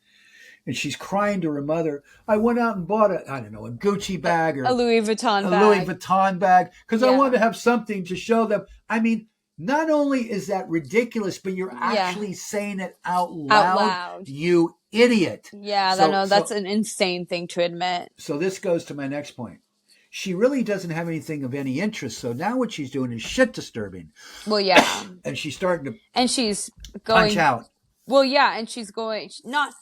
and she's crying to her mother, I went out and bought a Gucci bag or a Louis Vuitton bag because I wanted to have something to show them. I mean, not only is that ridiculous, but you're actually saying it out loud. You idiot. Yeah, that's an insane thing to admit. So this goes to my next point. She really doesn't have anything of any interest. So now what she's doing is shit disturbing. Well, yeah. And she's starting to she's going punch out. Well, yeah, and she's going not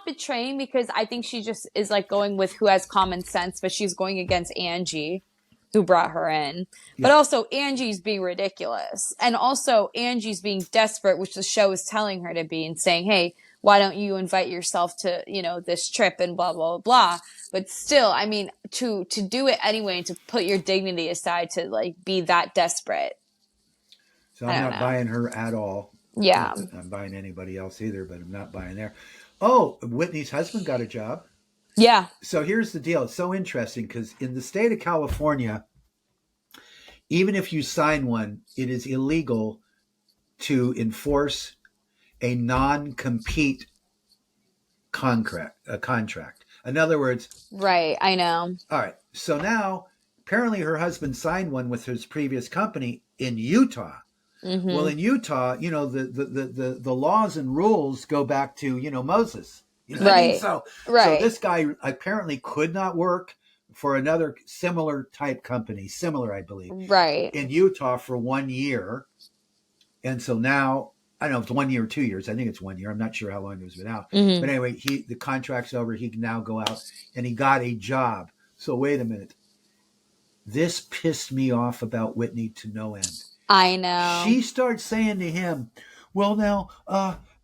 betraying, because I think she just is going with who has common sense, but she's going against Angie, who brought her in. Yeah. But also Angie's being ridiculous. And also Angie's being desperate, which the show is telling her to be, and saying, hey, why don't you invite yourself to, this trip and blah, blah, blah. But still, I mean, to do it anyway and to put your dignity aside to like be that desperate. So I'm not buying her at all. Yeah. Not that I'm buying anybody else either, but I'm not buying there. Oh, Whitney's husband got a job. Yeah. So here's the deal. It's so interesting because in the state of California, even if you sign one, it is illegal to enforce a non-compete contract. In other words, right. I know. All right. So now, apparently, her husband signed one with his previous company in Utah. Mm-hmm. Well, in Utah, the laws and rules go back to Moses. You know what I mean? So this guy apparently could not work for another similar type company, I believe, in Utah for 1 year. And so now, I don't know if it's 1 year or 2 years. I think it's 1 year. I'm not sure how long it was been out. Mm-hmm. But anyway, the contract's over. He can now go out, and he got a job. So wait a minute. This pissed me off about Whitney to no end. I know. She starts saying to him, well, now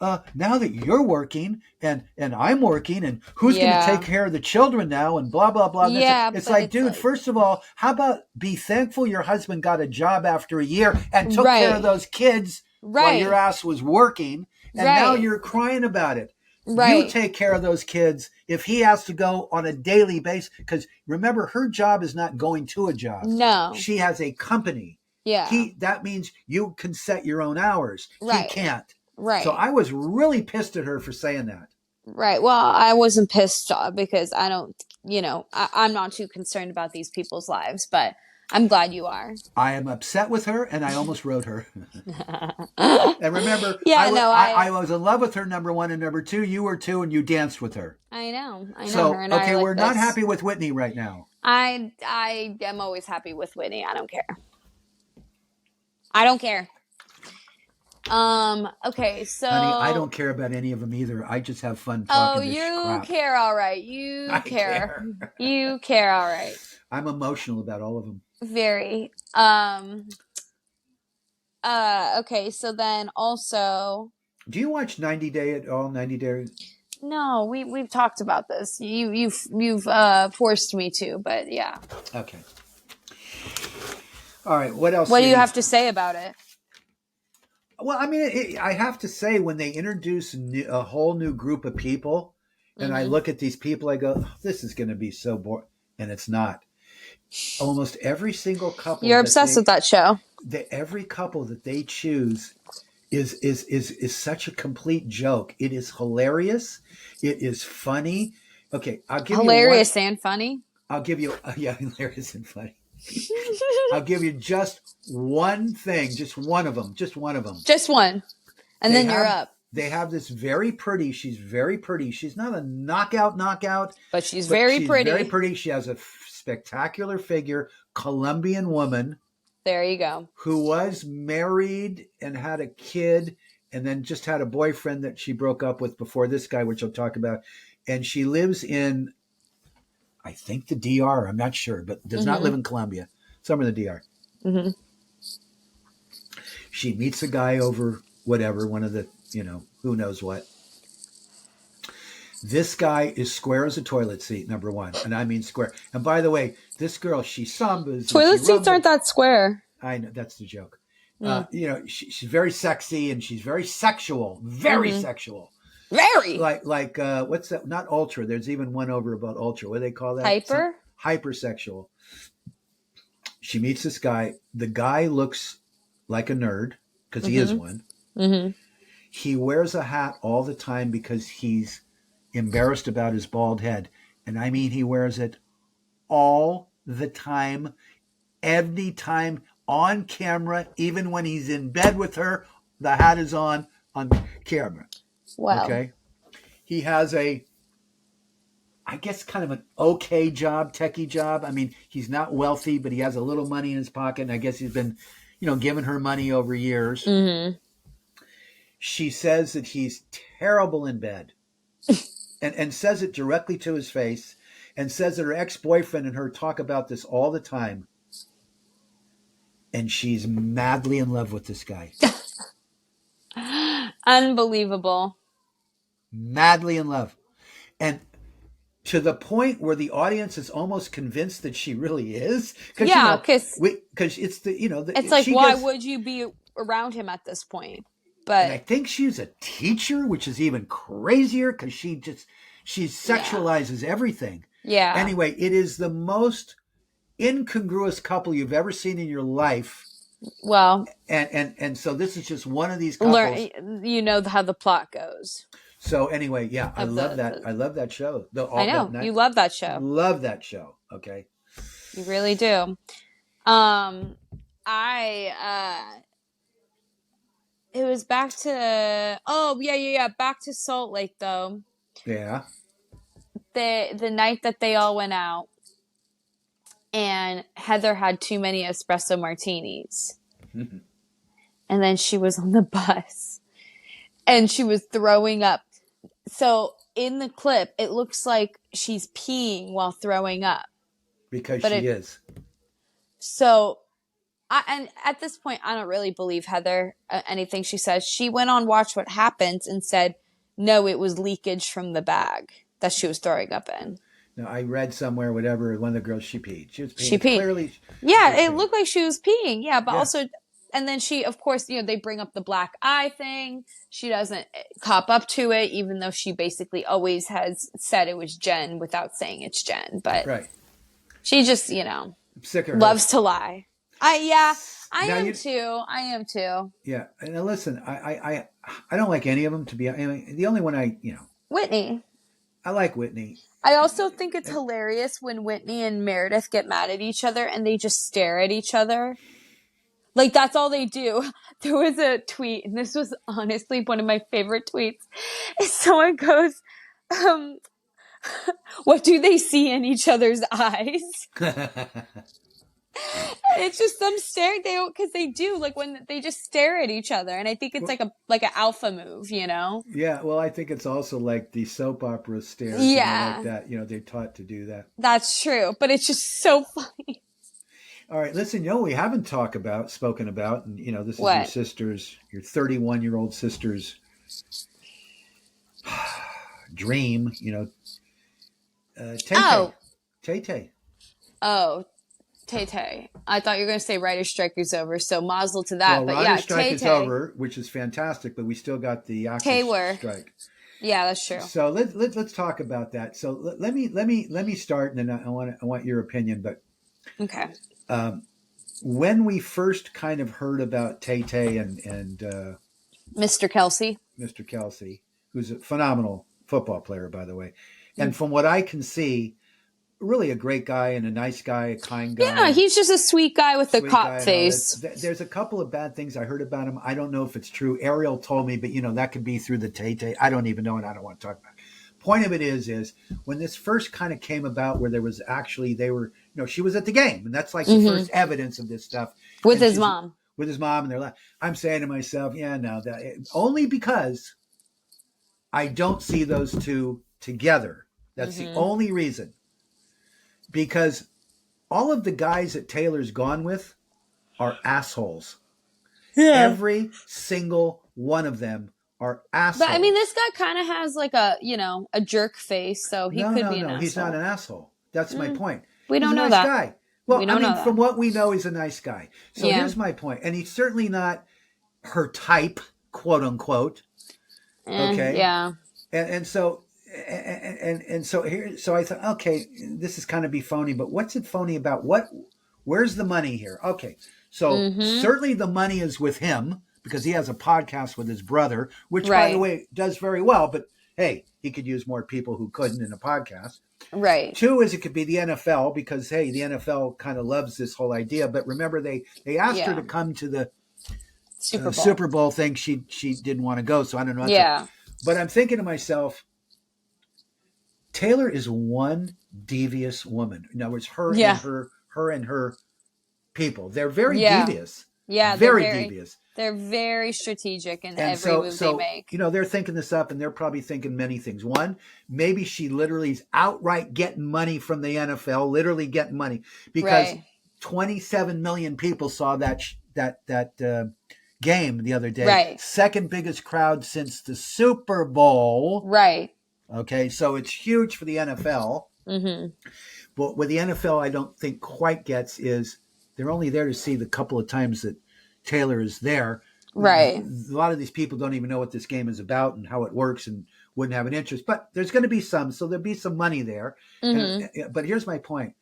that you're working and I'm working, and who's going to take care of the children now, and blah, blah, blah. Yeah, it's like, dude, first of all, how about be thankful your husband got a job after a year and took care of those kids while your ass was working, and now you're crying about it. You take care of those kids if he has to go on a daily basis. Because remember, her job is not going to a job. No. She has a company. Yeah. That means you can set your own hours. Right. He can't. Right. So I was really pissed at her for saying that. Right. Well, I wasn't pissed off because I don't, I'm not too concerned about these people's lives, but I'm glad you are. I am upset with her, and I almost wrote her. And remember, I was in love with her, number one, and number two, you were too, and you danced with her. I know so, her. And okay, we're not happy with Whitney right now. I am always happy with Whitney. I don't care. I don't care. Okay, so honey, I don't care about any of them either. I just have fun talking this crap. Care, all right. You care. You care, all right. I'm emotional about all of them. Very. Okay, so then also, do you watch 90 Day at all? 90 Day? No, we've talked about this. You've forced me to, but yeah. Okay. All right. What else? What do you have to say about it? Well, I mean, I have to say, when they introduce a whole new group of people, and I look at these people, I go, oh, "This is going to be so boring," and it's not. Almost every single couple. You're obsessed with that show. Every couple that they choose is such a complete joke. It is hilarious. It is funny. Okay, I'll give hilarious and funny. I'll give you hilarious and funny. I'll give you just one thing, just one of them. Just one. And then you're up. They have this very pretty, she's very pretty. She's not a knockout, but she's very pretty. Very pretty. She has a spectacular figure, Colombian woman. There you go. Who was married and had a kid and then just had a boyfriend that she broke up with before this guy, which I'll talk about. And she lives in, I think, the DR. I'm not sure, but does not live in Colombia. Somewhere in the DR. Mm-hmm. She meets a guy over whatever, one of the, who knows what. This guy is square as a toilet seat, number one. And I mean square. And by the way, this girl, she sambas. Toilet seats aren't that square. I know, that's the joke. She's very sexy and she's very sexual. Very sexual. Very. Like what's that? Not ultra. There's even one over about ultra. What do they call that? Hyper? Hypersexual. She meets this guy. The guy looks like a nerd because he is one. Mm-hmm. He wears a hat all the time because he's embarrassed about his bald head. And I mean, he wears it all the time, every time, on camera, even when he's in bed with her, the hat is on camera. Wow. Okay. He has I guess kind of an okay job, techie job. I mean, he's not wealthy, but he has a little money in his pocket. And I guess he's been, giving her money over years. Mm-hmm. She says that he's terrible in bed and says it directly to his face, and says that her ex-boyfriend and her talk about this all the time. And she's madly in love with this guy. Unbelievable. madly in love, and to the point where the audience is almost convinced that she really is, because Yeah, because it's the it's like, she why gets, would you be around him at this point? and I But think she's a teacher, which is even crazier because she yeah, sexualizes everything. yeah. Anyway, it is the most incongruous couple you've ever seen in your life, Well, and so this is just one of these couples. learn. You know how the plot goes So anyway, yeah, I of love that. the I love that show. The I all that know you night, love that show. love that show. Okay. You really do. Um, I it was back to back to Salt Lake though. Yeah. The night that they all went out and Heather had too many espresso martinis. And then she was on the bus and she was throwing up. So in the clip, it looks like she's peeing while throwing up. Because But she is. So and at this point, I don't really believe Heather, anything she says. She went on Watch What Happens and said, no, it was leakage from the bag that she was throwing up in. No, I read somewhere, whatever, one of the girls, she peed. She was She peeing. peed. Clearly. Yeah, it looked like she was peeing. Yeah, but Yeah. also, and then she, of course, they bring up the black eye thing. She doesn't cop up to it, even though she basically always has said it was Jen without saying it's Jen. But Right. she just, I'm sick of her. loves to lie. I Now am too. I am too. Yeah. And now listen, I don't like any of them, to be honest. The only one Whitney. I like Whitney. I also think it's hilarious when Whitney and Meredith get mad at each other and they just stare at each other. Like, that's all they do. There was a tweet, and this was honestly one of my favorite tweets. Someone goes, what do they see in each other's eyes? It's just them staring. Because they do, like, when they just stare at each other. And I think it's like an alpha move, Yeah, well, I think it's also like the soap opera stares. Yeah. Like that. They're taught to do that. That's true. But it's just so funny. All right, listen, we haven't spoken about, and this is What? your 31-year-old sister's dream, Tay-Tay. Oh. Tay-Tay. Oh, Tay-Tay. I thought you were going to say Writer's Strike is over, so mazel to that. Well, but Writer's yeah, Strike Tay-Tay. is over, which is fantastic, but we still got the actors strike. Yeah, that's true. So let's talk about that. So let me start, and then I want your opinion. But okay, when we first kind of heard about Tay-Tay and Mr. Kelsey, who's a phenomenal football player, by the way, and from what I can see, really a great guy and a nice guy, a kind guy. Yeah, he's just a sweet guy with a cop face. There's a couple of bad things I heard about him. I don't know if it's true. Ariel told me, but that could be through the Tay-Tay. I don't even know, and I don't want to talk about it. Point of it is when this first kind of came about, where there was actually, she was at the game, and that's like the first evidence of this stuff. With his mom. With his mom, and they're like, I'm saying to myself, yeah, no, only because I don't see those two together. That's the only reason. Because all of the guys that Taylor's gone with are assholes. Yeah. Every single one of them are assholes. But I mean, this guy kind of has like a jerk face, so he could be an asshole. No, he's not an asshole. That's my point. We don't know that. Guy. Well, from what we know, he's a nice guy. So here's my point. And he's certainly not her type, quote unquote. Okay. Yeah. And so I thought, okay, this is kind of be phony, but what's it phony about? Where's the money here? Okay. So certainly the money is with him because he has a podcast with his brother, which by the way does very well, but hey, he could use more people who couldn't in a podcast. Right. Two is it could be the NFL because hey, the NFL kind of loves this whole idea, but remember they asked her to come to the Super Bowl thing. She didn't want to go, so I don't know. Yeah. But I'm thinking to myself, Taylor is one devious woman. In other words, her and her people. They're very devious. Yeah, very devious. They're very strategic in every move they make. They're thinking this up, and they're probably thinking many things. One, maybe she literally is outright getting money from the NFL, literally getting money because 27 million people saw that game the other day. Right. Second biggest crowd since the Super Bowl. Right. Okay, so it's huge for the NFL. Mm-hmm. But what the NFL I don't think quite gets is they're only there to see the couple of times that Taylor is there. Right. A lot of these people don't even know what this game is about and how it works and wouldn't have an interest. But there's going to be some, so there'll be some money there. Mm-hmm. But here's my point.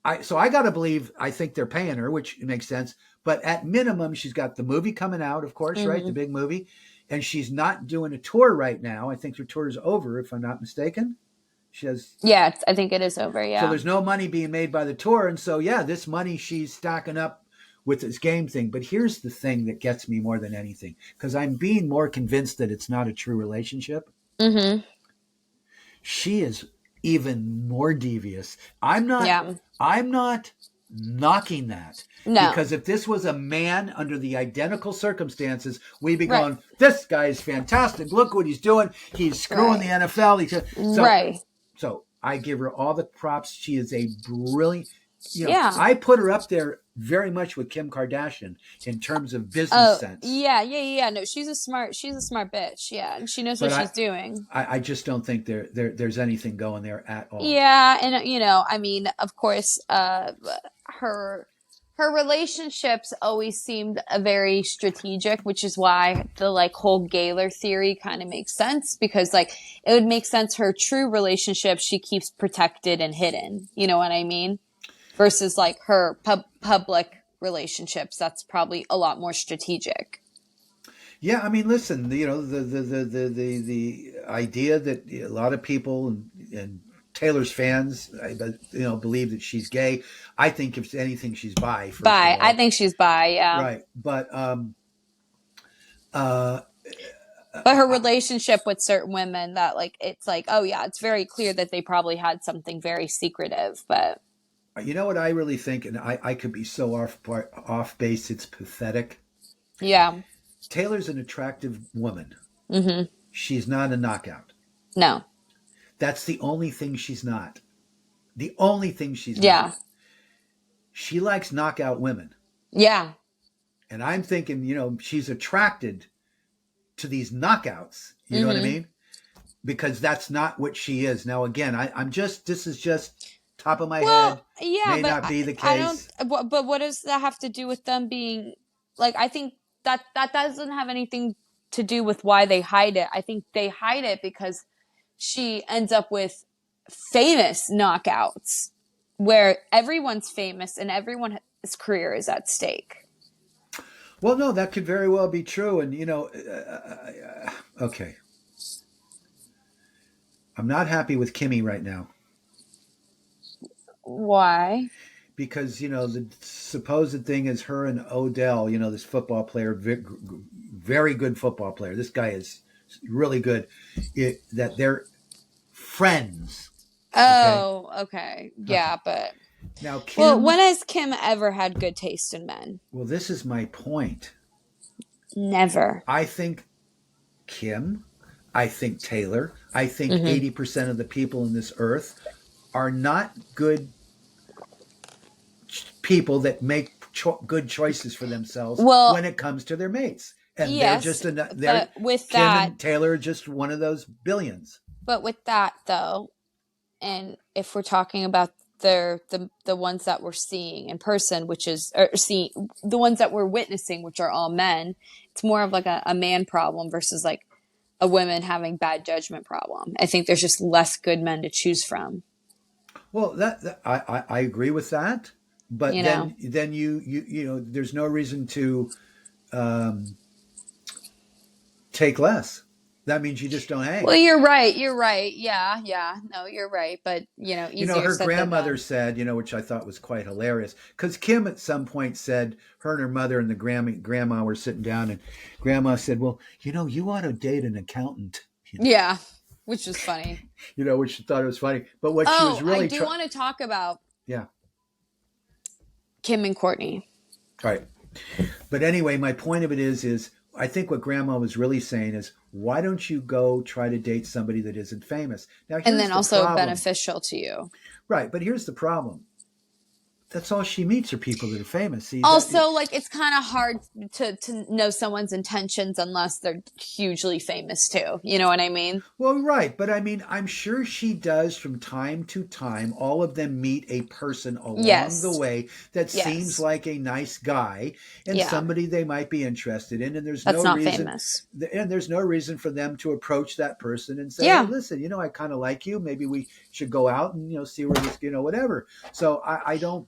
I got to believe, I think they're paying her, which makes sense. But at minimum, she's got the movie coming out, of course, Mm-hmm. right? The big movie. And she's not doing a tour right now. I think her tour is over, if I'm not mistaken. She has. Yeah, I think it is over. Yeah. So there's no money being made by the tour. And so, yeah, this money she's stacking up with this game thing. But here's the thing that gets me more than anything, because I'm being more convinced that it's not a true relationship. Mm-hmm. She is even more devious. I'm not knocking that. No. Because if this was a man under the identical circumstances, we'd be going, this guy is fantastic. Look what he's doing. He's screwing the NFL. So I give her all the props. She is a brilliant, I put her up there very much with Kim Kardashian in terms of business sense. Yeah. No, she's a smart bitch. Yeah, and she knows what she's doing. I just don't think there's anything going there at all. Yeah, and I mean, of course, her relationships always seemed very strategic, which is why the whole Gaylor theory kind of makes sense, because it would make sense her true relationship she keeps protected and hidden. You know what I mean? Versus her public relationships, that's probably a lot more strategic. Yeah, I mean, listen, the idea that a lot of people and Taylor's fans, believe that she's gay. I think if anything, she's bi. Bi, I think she's bi. Yeah, right. But her relationship with certain women, that it's very clear that they probably had something very secretive, but. You know what I really think, and I could be so off base, it's pathetic. Yeah. Taylor's an attractive woman. Mm-hmm. She's not a knockout. No. That's the only thing she's not. The only thing she's not. Yeah. She likes knockout women. Yeah. And I'm thinking, she's attracted to these knockouts. You know what I mean? Because that's not what she is. Now, again, this is just top of my head. Yeah, may but not be the case. I don't. But what does that have to do with them being I think that doesn't have anything to do with why they hide it. I think they hide it because she ends up with famous knockouts where everyone's famous and everyone's career is at stake. Well, no, that could very well be true. And, okay. I'm not happy with Kimmy right now. Why? Because, the supposed thing is her and Odell, this football player, very good football player. This guy is really good. That they're friends. Oh, okay. Yeah, but. Now, Kim, when has Kim ever had good taste in men? Well, this is my point. Never. I think Kim, I think Taylor, I think 80% of the people in this earth are not good people that make good choices for themselves when it comes to their mates. And yes, they're with Kim that, and Taylor are just one of those billions. But with that, though, and if we're talking about the ones that we're seeing in person, the ones that we're witnessing, which are all men, it's more of a man problem versus a women having bad judgment problem. I think there's just less good men to choose from. Well, that I agree with that, but then you there's no reason to take less. That means you just don't hang. Well, you're right. Yeah. No, you're right. But her grandmother said, which I thought was quite hilarious, because Kim at some point said her and her mother and the grandma were sitting down, and grandma said, "Well, you ought to date an accountant." Yeah. Which was funny. Which she thought it was funny. But what she was really... I do want to talk about... Yeah. Kim and Courtney. Right. But anyway, my point of it is I think what Grandma was really saying is, why don't you go try to date somebody that isn't famous? Now, and then also beneficial to you. Right. But here's the problem. that's all she meets are people that are famous. See, also, like, it's kind of hard to know someone's intentions unless they're hugely famous too. You know what I mean? well, right, but I mean, I'm sure she does from time to time. All of them meet a person along the Yes. way that seems Yes. like a nice guy and Yeah. somebody they might be interested in, and That's not famous. there's no reason for them to approach that person and say, "Hey, Yeah. listen, I kind of like you. Maybe we should go out and see where this, whatever." So I don't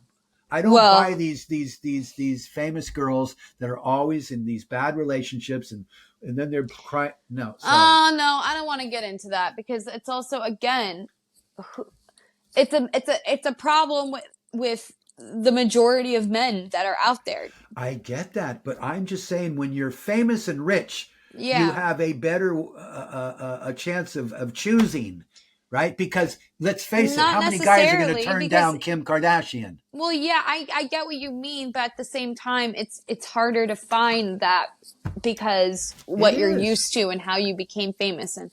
buy Well, these famous girls that are always in these bad relationships and then they're crying. No, sorry. oh no, I don't want to get into that because it's also, again, it's a problem with the majority of men that are out there. I get that, but I'm just saying when you're famous and rich, you Yeah. have a better a chance of choosing, right? Because let's face it, Not how many guys are going to necessarily, turn because, down Kim Kardashian? well, yeah, I get what you mean, but at the same time, it's harder to find that because It what you're is. used to and how you became famous. And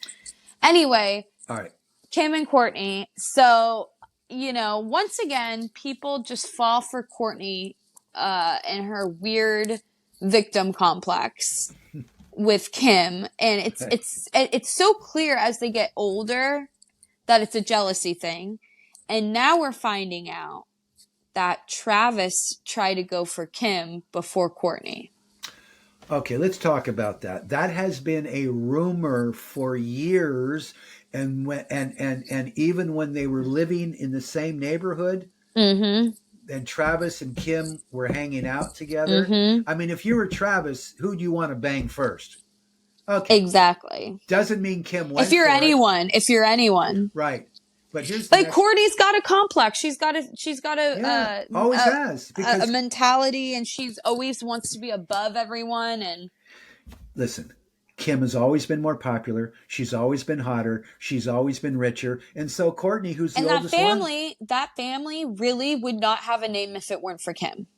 anyway, All right. Kim and Courtney. So, once again, people just fall for Courtney and her weird victim complex with Kim, and it's so clear as they get older that it's a jealousy thing. And now we're finding out that Travis tried to go for Kim before Courtney. Okay, let's talk about that. That has been a rumor for years, and and even when they were living in the same neighborhood, Mm-hmm. and Travis and Kim were hanging out together. Mm-hmm. I mean, if you were Travis, who do you want to bang first? Okay, Exactly. doesn't mean Kim If went you're for it, anyone. right? But here's the But next. Courtney's got a complex. She's got Yeah, always has a because mentality, and she's always wants to be above everyone. And listen, Kim has always been more popular. She's always been hotter. She's always been richer. And so Courtney, who's the oldest one, that family really would not have a name if it weren't for Kim.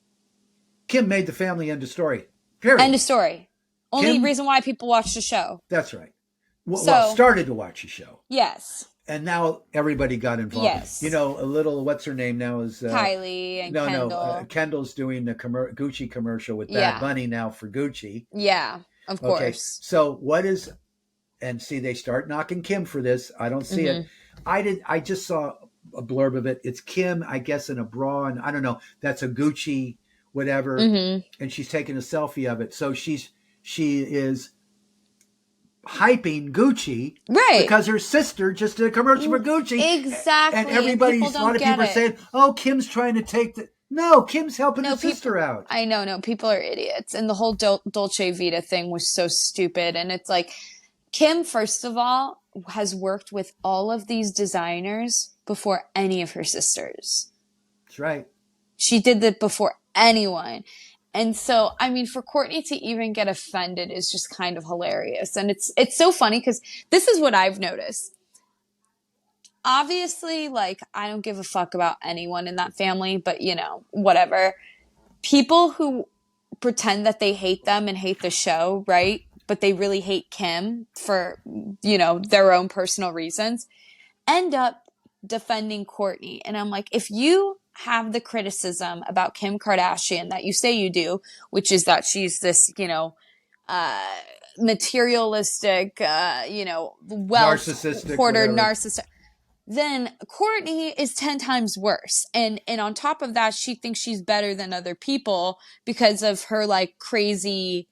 Kim made the family end of story. Period. End of story. Only Kim, reason why people watch the show. that's right. So, started to watch the show. Yes. And now everybody got involved. Yes. A little, what's her name now is Kylie and Kendall. No, Kendall's doing the Gucci commercial with Bad Bunny now for Gucci. Yeah, of course. Okay, so what is, and see, they start knocking Kim for this. I don't see it. I just saw a blurb of it. It's Kim, I guess, in a bra, and I don't know. That's a Gucci whatever, and she's taking a selfie of it. So she is hyping Gucci, right? Because her sister just did a commercial for Gucci, exactly. And everybody, a lot of people are saying, "Oh, Kim's trying to take the." No, Kim's helping her sister out. I know, no, people are idiots, and the whole Dolce Vita thing was so stupid. And it's like, Kim, first of all, has worked with all of these designers before any of her sisters. That's right. She did that before anyone. And so, I mean, for Courtney to even get offended is just kind of hilarious. And it's so funny because this is what I've noticed. Obviously, like, I don't give a fuck about anyone in that family, but, whatever. People who pretend that they hate them and hate the show, right? But they really hate Kim for, their own personal reasons, end up defending Courtney. And I'm like, if you have the criticism about Kim Kardashian that you say you do, which is that she's this, materialistic, wealth hoarder, narcissist, then Courtney is 10 times worse. And on top of that, she thinks she's better than other people because of her like crazy,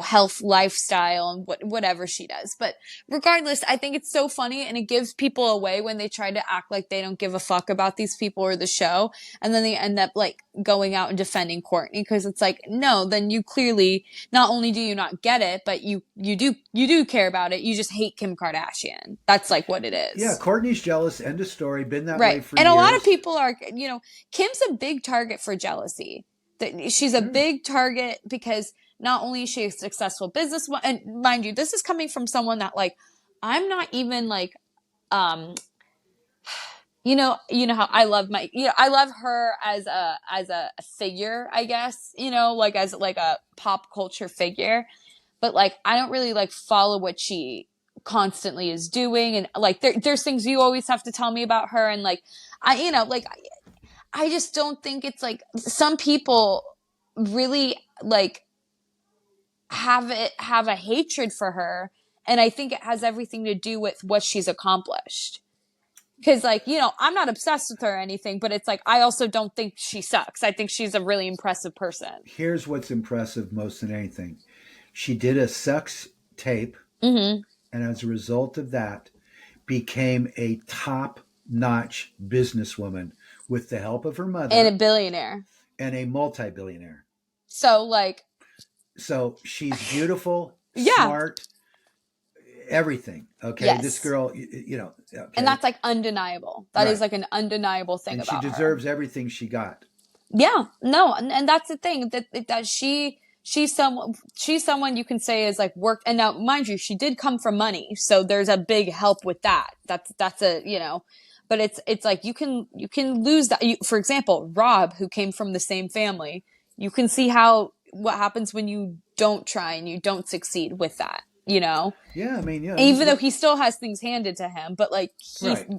health lifestyle and whatever she does. But regardless, I think it's so funny, and it gives people away when they try to act like they don't give a fuck about these people or the show. And then they end up like going out and defending Courtney, because it's like, no, then you clearly, not only do you not get it, but you do care about it. You just hate Kim Kardashian. That's like what it is. Yeah. Courtney's jealous. End of story. Been that way for years. And a lot of people are, Kim's a big target for jealousy. She's a big target because not only is she a successful business, and mind you, this is coming from someone that like, I'm not even like, how I love I love her as a figure, I guess, like as like a pop culture figure, but like, I don't really like follow what she constantly is doing. And like, there's things you always have to tell me about her. And like, I just don't think it's like some people really like have a hatred for her, and I think it has everything to do with what she's accomplished. Because, like, you know, I'm not obsessed with her or anything, but it's like, I also don't think she sucks. I think she's a really impressive person. Here's what's impressive most than anything. She did a sex tape, Mm-hmm. and as a result of that, became a top-notch businesswoman with the help of her mother. And a billionaire. And a multi-billionaire. So, like... So, she's beautiful, yeah. smart, everything. Okay, yes. This girl, you know, okay. And that's like undeniable. That right. is like an undeniable thing and about her. She deserves everything she got. Yeah, no, and that's the thing that she's someone you can say is like worked. And now, mind you, she did come from money, so there's a big help with that. That's a, you know, but it's like you can lose that. For example, Rob, who came from the same family, you can see what happens when you don't try and you don't succeed with that. You know? Yeah, I mean, yeah. Even though he still has things handed to him, but like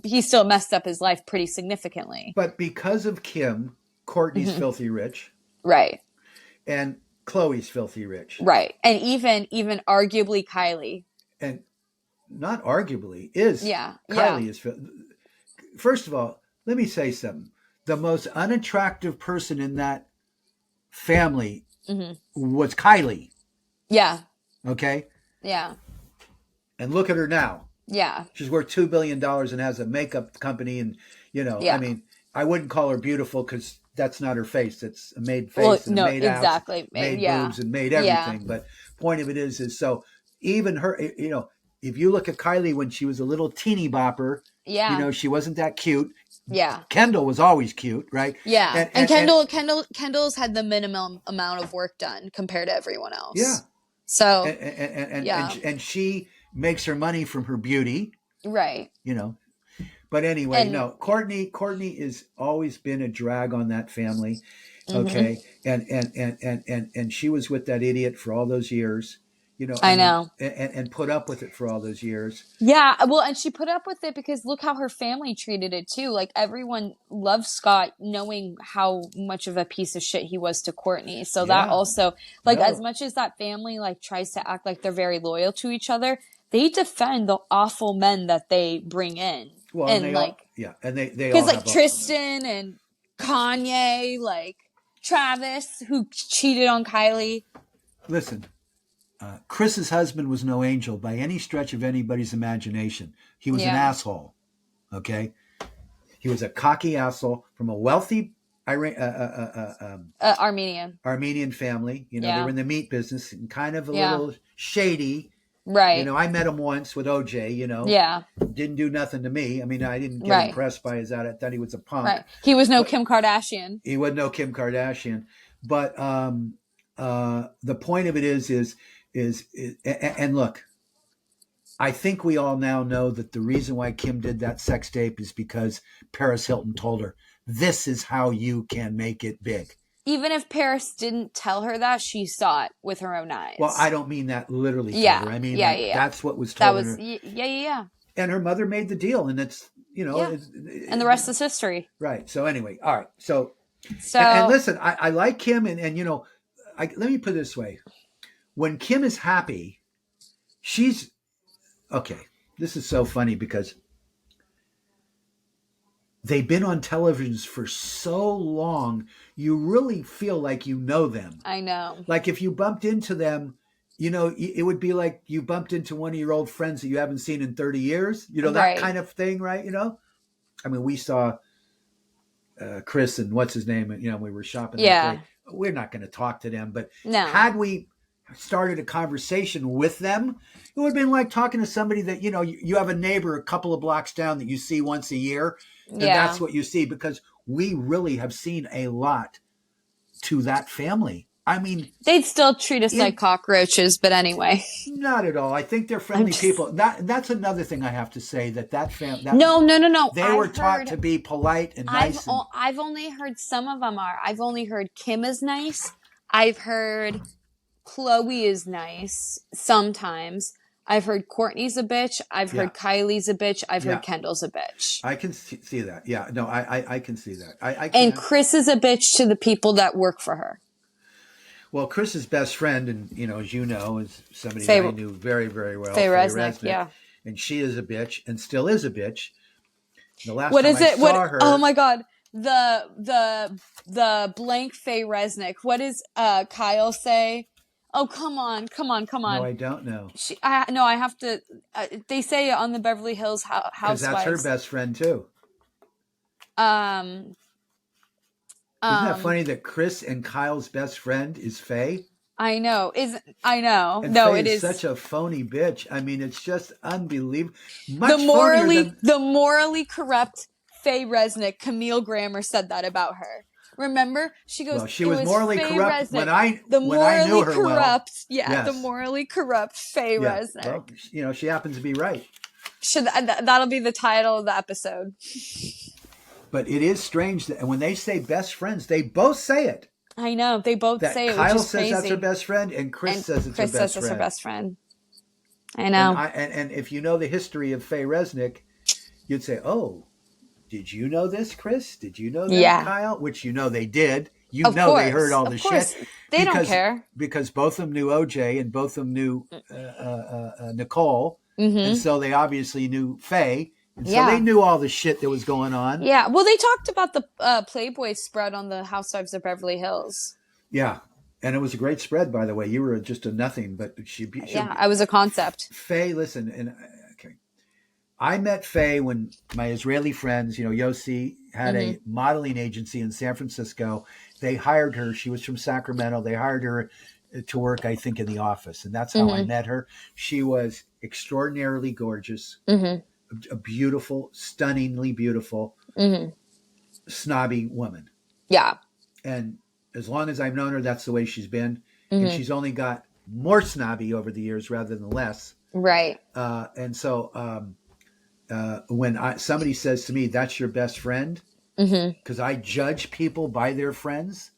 he still messed up his life pretty significantly. But because of Kim, Courtney's mm-hmm. filthy rich. Right. And Chloe's filthy rich. Right. And even arguably Kylie. And not arguably, is Kylie is first of all, let me say something. The most unattractive person in that family mm-hmm. was Kylie. Yeah. Okay? Yeah. And look at her now. Yeah. She's worth $2 billion and has a makeup company. And, you know, I mean, I wouldn't call her beautiful because that's not her face. It's a made face and made exactly. Abs, made boobs and made everything. But point of it is so even her, you know, if you look at Kylie when she was a little teeny bopper, you know, she wasn't that cute. Yeah. Kendall was always cute, right? Yeah. And Kendall's had the minimum amount of work done compared to everyone else. Yeah. So and she makes her money from her beauty. Right. You know. But anyway, no, Courtney has always been a drag on that family. Okay. Mm-hmm. And she was with that idiot for all those years. You know, I know. And put up with it for all those years. Yeah, well, and she put up with it because look how her family treated it too. Like everyone loved Scott, knowing how much of a piece of shit he was to Courtney. So that also, like, as much as that family like tries to act like they're very loyal to each other, they defend the awful men that they bring in. Well, and they like, and they because like Tristan and Kanye, like Travis, who cheated on Kylie. Listen. Chris's husband was no angel by any stretch of anybody's imagination. He was an asshole. Okay, he was a cocky asshole from a wealthy Armenian family. You know, they were in the meat business and kind of a little shady. Right. You know, I met him once with OJ. You know. Yeah. Didn't do nothing to me. I mean, I didn't get impressed by his attitude. I thought he was a punk. Right. He was no Kim Kardashian. He was no Kim Kardashian. But the point of it is and look, I think we all now know that the reason why Kim did that sex tape is because Paris Hilton told her, this is how you can make it big. Even if Paris didn't tell her that, she saw it with her own eyes. Well, I don't mean that literally. Yeah. Her. I mean, that's what was told her. Yeah. And her mother made the deal, and it's, you know. And the rest is history. Right. So anyway, all right. So and listen, I like Kim, and you know, let me put it this way. When Kim is happy, she's okay. This is so funny because they've been on televisions for so long, you really feel like you know them. I know. Like if you bumped into them, you know, it would be like you bumped into one of your old friends that you haven't seen in 30 years. You know, that kind of thing, right? You know? I mean, we saw Chris and what's his name, you know, we were shopping that day. We're not going to talk to them, but had we started a conversation with them, it would have been like talking to somebody that, you know, you have a neighbor a couple of blocks down that you see once a year. And that's what you see, because we really have seen a lot to that family. I mean, they'd still treat us like cockroaches, but anyway. Not at all. I think they're friendly people. That's another thing I have to say, that family. No. They were taught to be polite and nice. I've only heard some of them are. I've only heard Kim is nice. I've heard Chloe is nice sometimes. I've heard Courtney's a bitch. I've heard Kylie's a bitch. I've heard Kendall's a bitch. I can see that. Yeah. No, I can see that. I and can. Chris is a bitch to the people that work for her. Well, Chris's best friend, and as you know, is somebody Faye, that I knew very, very well, Faye Resnick. Yeah. And she is a bitch and still is a bitch. The last what time is I it? saw her. Oh my God. The blank Faye Resnick. What does Kyle say? Oh, come on. No, I don't know. I have to. They say on the Beverly Hills Housewives. Because that's her best friend too. Isn't that funny that Chris and Kyle's best friend is Faye? I know. And no, Faye it is such a phony bitch. I mean, it's just unbelievable. The morally corrupt Faye Resnick. Camille Grammer said that about her. Remember, she goes. Well, she was morally Faye corrupt Resnick, when I knew her corrupt, well. Yeah, the morally corrupt Faye Resnick. Well, she happens to be right. That'll be the title of the episode. But it is strange that when they say best friends, they both say it. I know they both say it. Kyle which is says crazy. That's her best friend, and Chris says it's her best friend. I know. And if you know the history of Faye Resnick, you'd say, "Oh, did you know this, Chris? Did you know that, Kyle?" Which they did. They heard all the shit. They don't care because both of them knew OJ and both of them knew Nicole, and so they obviously knew Faye. And so they knew all the shit that was going on. Yeah. Well, they talked about the Playboy spread on the Housewives of Beverly Hills. Yeah. And it was a great spread, by the way. You were just a nothing, but I was a concept. Faye, listen, I met Faye when my Israeli friends, Yossi had a modeling agency in San Francisco. They hired her. She was from Sacramento. They hired her to work, I think, in the office. And that's how I met her. She was extraordinarily gorgeous. A beautiful, stunningly beautiful, snobby woman. Yeah. And as long as I've known her, that's the way she's been. And she's only got more snobby over the years rather than less. Right. And so when somebody says to me, "That's your best friend," because I judge people by their friends.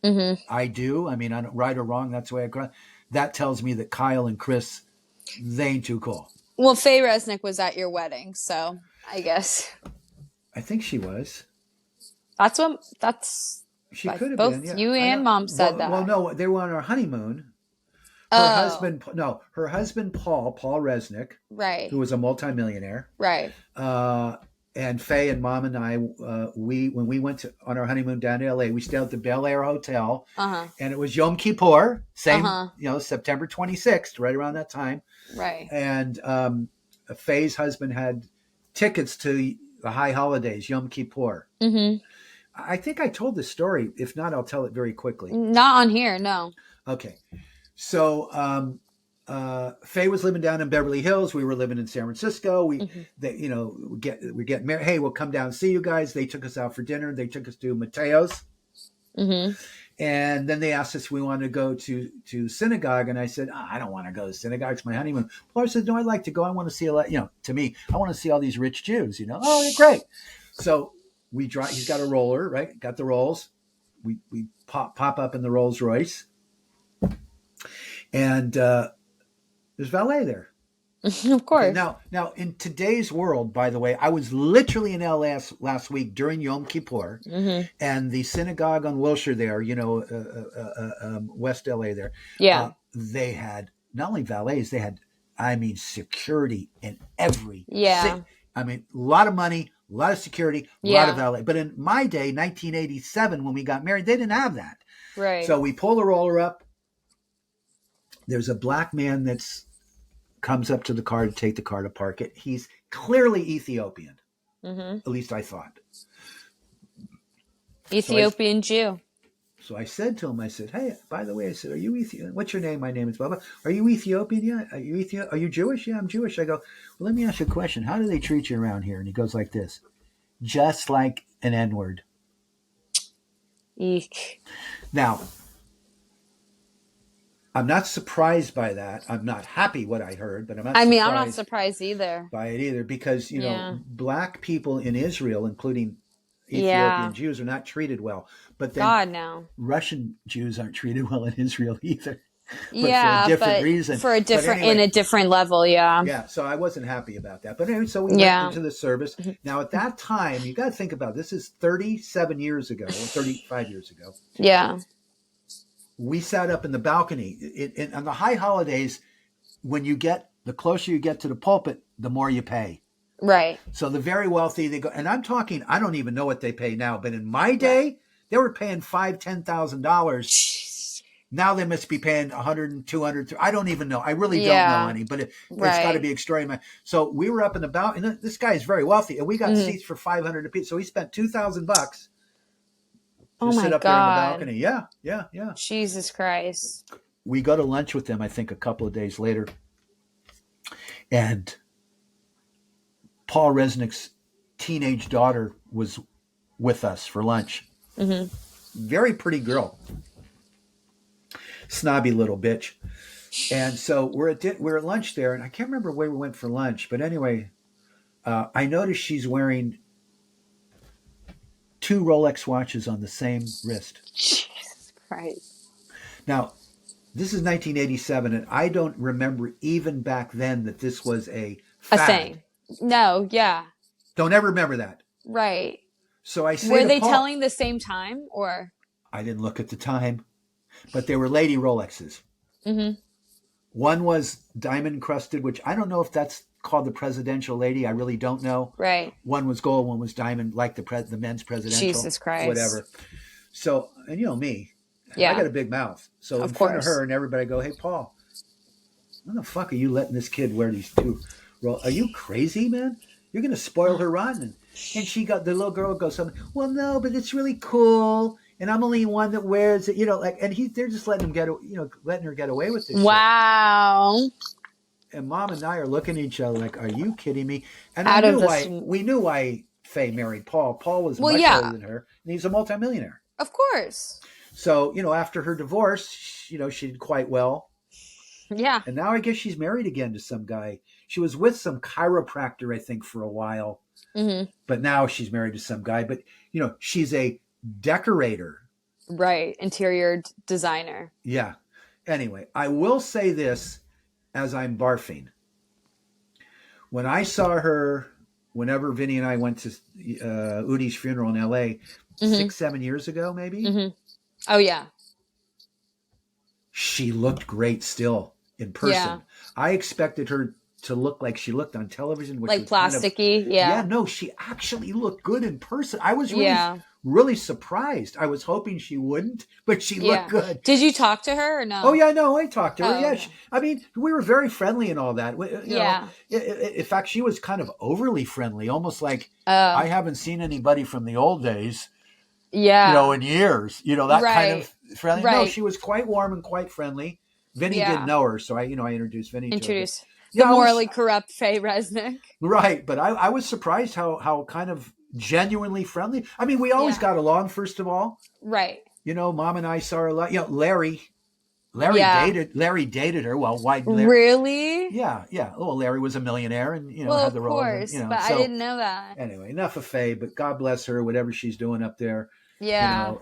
I do. I mean, right or wrong, that's the way that tells me that Kyle and Chris, they ain't too cool. Well, Faye Resnick was at your wedding, so I guess. I think she was. She could have both been. Yeah. You and Mom said that. Well, no, they were on our honeymoon. Her husband Paul Resnick, right, who was a multimillionaire, right. And Faye and Mom and I, when we went on our honeymoon down to LA, we stayed at the Bel Air Hotel, and it was Yom Kippur, September 26th, right around that time. Right. And Faye's husband had tickets to the high holidays, Yom Kippur. I think I told this story. If not, I'll tell it very quickly. Not on here, no. Okay. So Faye was living down in Beverly Hills. We were living in San Francisco. We get married. Hey, we'll come down and see you guys. They took us out for dinner. They took us to Mateo's. And then they asked us if we wanted to go to synagogue. And I said, I don't want to go to synagogue. It's my honeymoon. Pilar said, no, I'd like to go. I want to see to me, I want to see all these rich Jews, Oh, they're great. So we drive, he's got a roller, right? Got the rolls. We pop up in the Rolls Royce. And there's valet there. Of course. Okay, now in today's world, by the way, I was literally in LA last week during Yom Kippur, and the synagogue on Wilshire there, West LA there. Yeah. They had not only valets, they had, security in every. Yeah. A lot of money, a lot of security, a lot of valet. But in my day, 1987, when we got married, they didn't have that. Right. So we pull the roller up. There's a black man comes up to the car to take the car to park it. He's clearly Ethiopian. At least I thought. Ethiopian Jew. So I said to him, hey, by the way, are you Ethiopian? What's your name? My name is Baba. Are you Ethiopian? Yeah. Are you Jewish? Yeah, I'm Jewish. I go, well, let me ask you a question. How do they treat you around here? And he goes like this, just like an N-word. Eek. Now, I'm not surprised by that. I'm not happy what I heard, but I'm not surprised either by it either, because black people in Israel, including Ethiopian Jews, are not treated well. But then God, no. Russian Jews aren't treated well in Israel either. but for a different but reason. for a different, anyway, in a different level. Yeah. Yeah. So I wasn't happy about that. But anyway, so we went into the service. Now at that time, you got to think about, this is 37 years ago, or 35 years ago. Yeah. We sat up in the balcony. On the high holidays, the closer you get to the pulpit, the more you pay. Right. So the very wealthy, they go, and I'm talking, I don't even know what they pay now, but in my day, they were paying $5,000-$10,000. Now they must be paying 100 and 200. I don't even know. I really don't know any, but it's got to be extraordinary. So we were up in the balcony, and this guy is very wealthy, and we got seats for $500 apiece. So he spent $2,000 to sit up there in the balcony. Yeah. Jesus Christ. We go to lunch with them, I think, a couple of days later. And Paul Resnick's teenage daughter was with us for lunch. Very pretty girl. Snobby little bitch. And so we're at lunch there, and I can't remember where we went for lunch, but anyway, I noticed she's wearing 2 Rolex watches on the same wrist. Jesus Christ. Now, this is 1987, and I don't remember even back then that this was a fad. A thing. No, yeah. Don't ever remember that. Right. So I say, were they Paul, telling the same time, or? I didn't look at the time, but they were lady Rolexes. One was diamond encrusted, which I don't know if that's called the presidential lady. I really don't know. Right. One was gold, one was diamond, like the men's presidential. Jesus Christ. Whatever. So, and you know me. Yeah. I got a big mouth. So in front of her and everybody, I go, hey, Paul, when the fuck are you letting this kid wear these 2 Are you crazy, man? You're going to spoil her rotten. And the little girl goes something, well, no, but it's really cool. And I'm only one that wears it, and they're just letting her get away with this. Wow. Shit. And Mom and I are looking at each other like, are you kidding me? And we knew why Faye married Paul. Paul was much older than her, and he's a multimillionaire. Of course. So, after her divorce, she did quite well. Yeah. And now I guess she's married again to some guy. She was with some chiropractor, I think, for a while. But now she's married to some guy. But, she's a decorator. Right. Interior designer. Yeah. Anyway, I will say this as I'm barfing. When I saw her, whenever Vinny and I went to Udi's funeral in L.A., 6-7 years ago, maybe. Oh, yeah. She looked great still in person. Yeah. I expected her to look like she looked on television. Which like plasticky, Yeah, no, she actually looked good in person. I was really surprised. I was hoping she wouldn't, but she looked good. Did you talk to her or no? Oh, yeah, no, I talked to her. Yeah, we were very friendly and all that. You know, in fact, she was kind of overly friendly, almost like I haven't seen anybody from the old days. Yeah. In years, that kind of friendly. Right. No, she was quite warm and quite friendly. Vinny didn't know her, so I introduced Vinny to her. The morally corrupt Faye Resnick. Right, but I was surprised how kind of genuinely friendly. I mean, we always got along, first of all. Right. Mom and I saw her a lot. Larry dated her. Well, why? Really? Yeah. Well, Larry was a millionaire, and well, had the role. Of course, but I didn't know that. Anyway, enough of Faye, but God bless her, whatever she's doing up there. Yeah.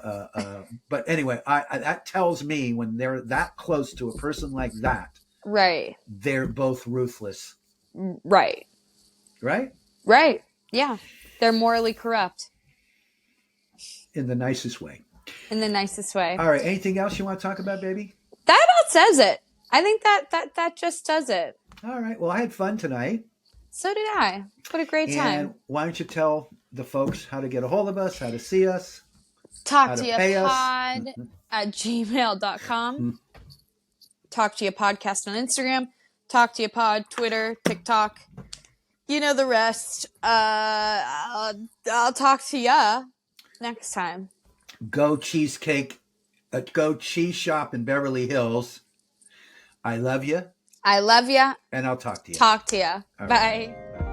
But anyway, that tells me when they're that close to a person like that, right? They're both ruthless. Right. Right. Right. Yeah. They're morally corrupt. In the nicest way. In the nicest way. All right. Anything else you want to talk about, baby? That about says it. I think that just does it. All right. Well, I had fun tonight. So did I. What a great time. And why don't you tell the folks how to get a hold of us, how to see us, Talk to you pod at gmail.com. Talk to you podcast on Instagram. Talk to you pod, Twitter, TikTok. You know the rest. I'll talk to ya next time. Go cheese shop in Beverly Hills. I love you. I love you. And I'll talk to you. Talk to you. Bye. Right. Bye.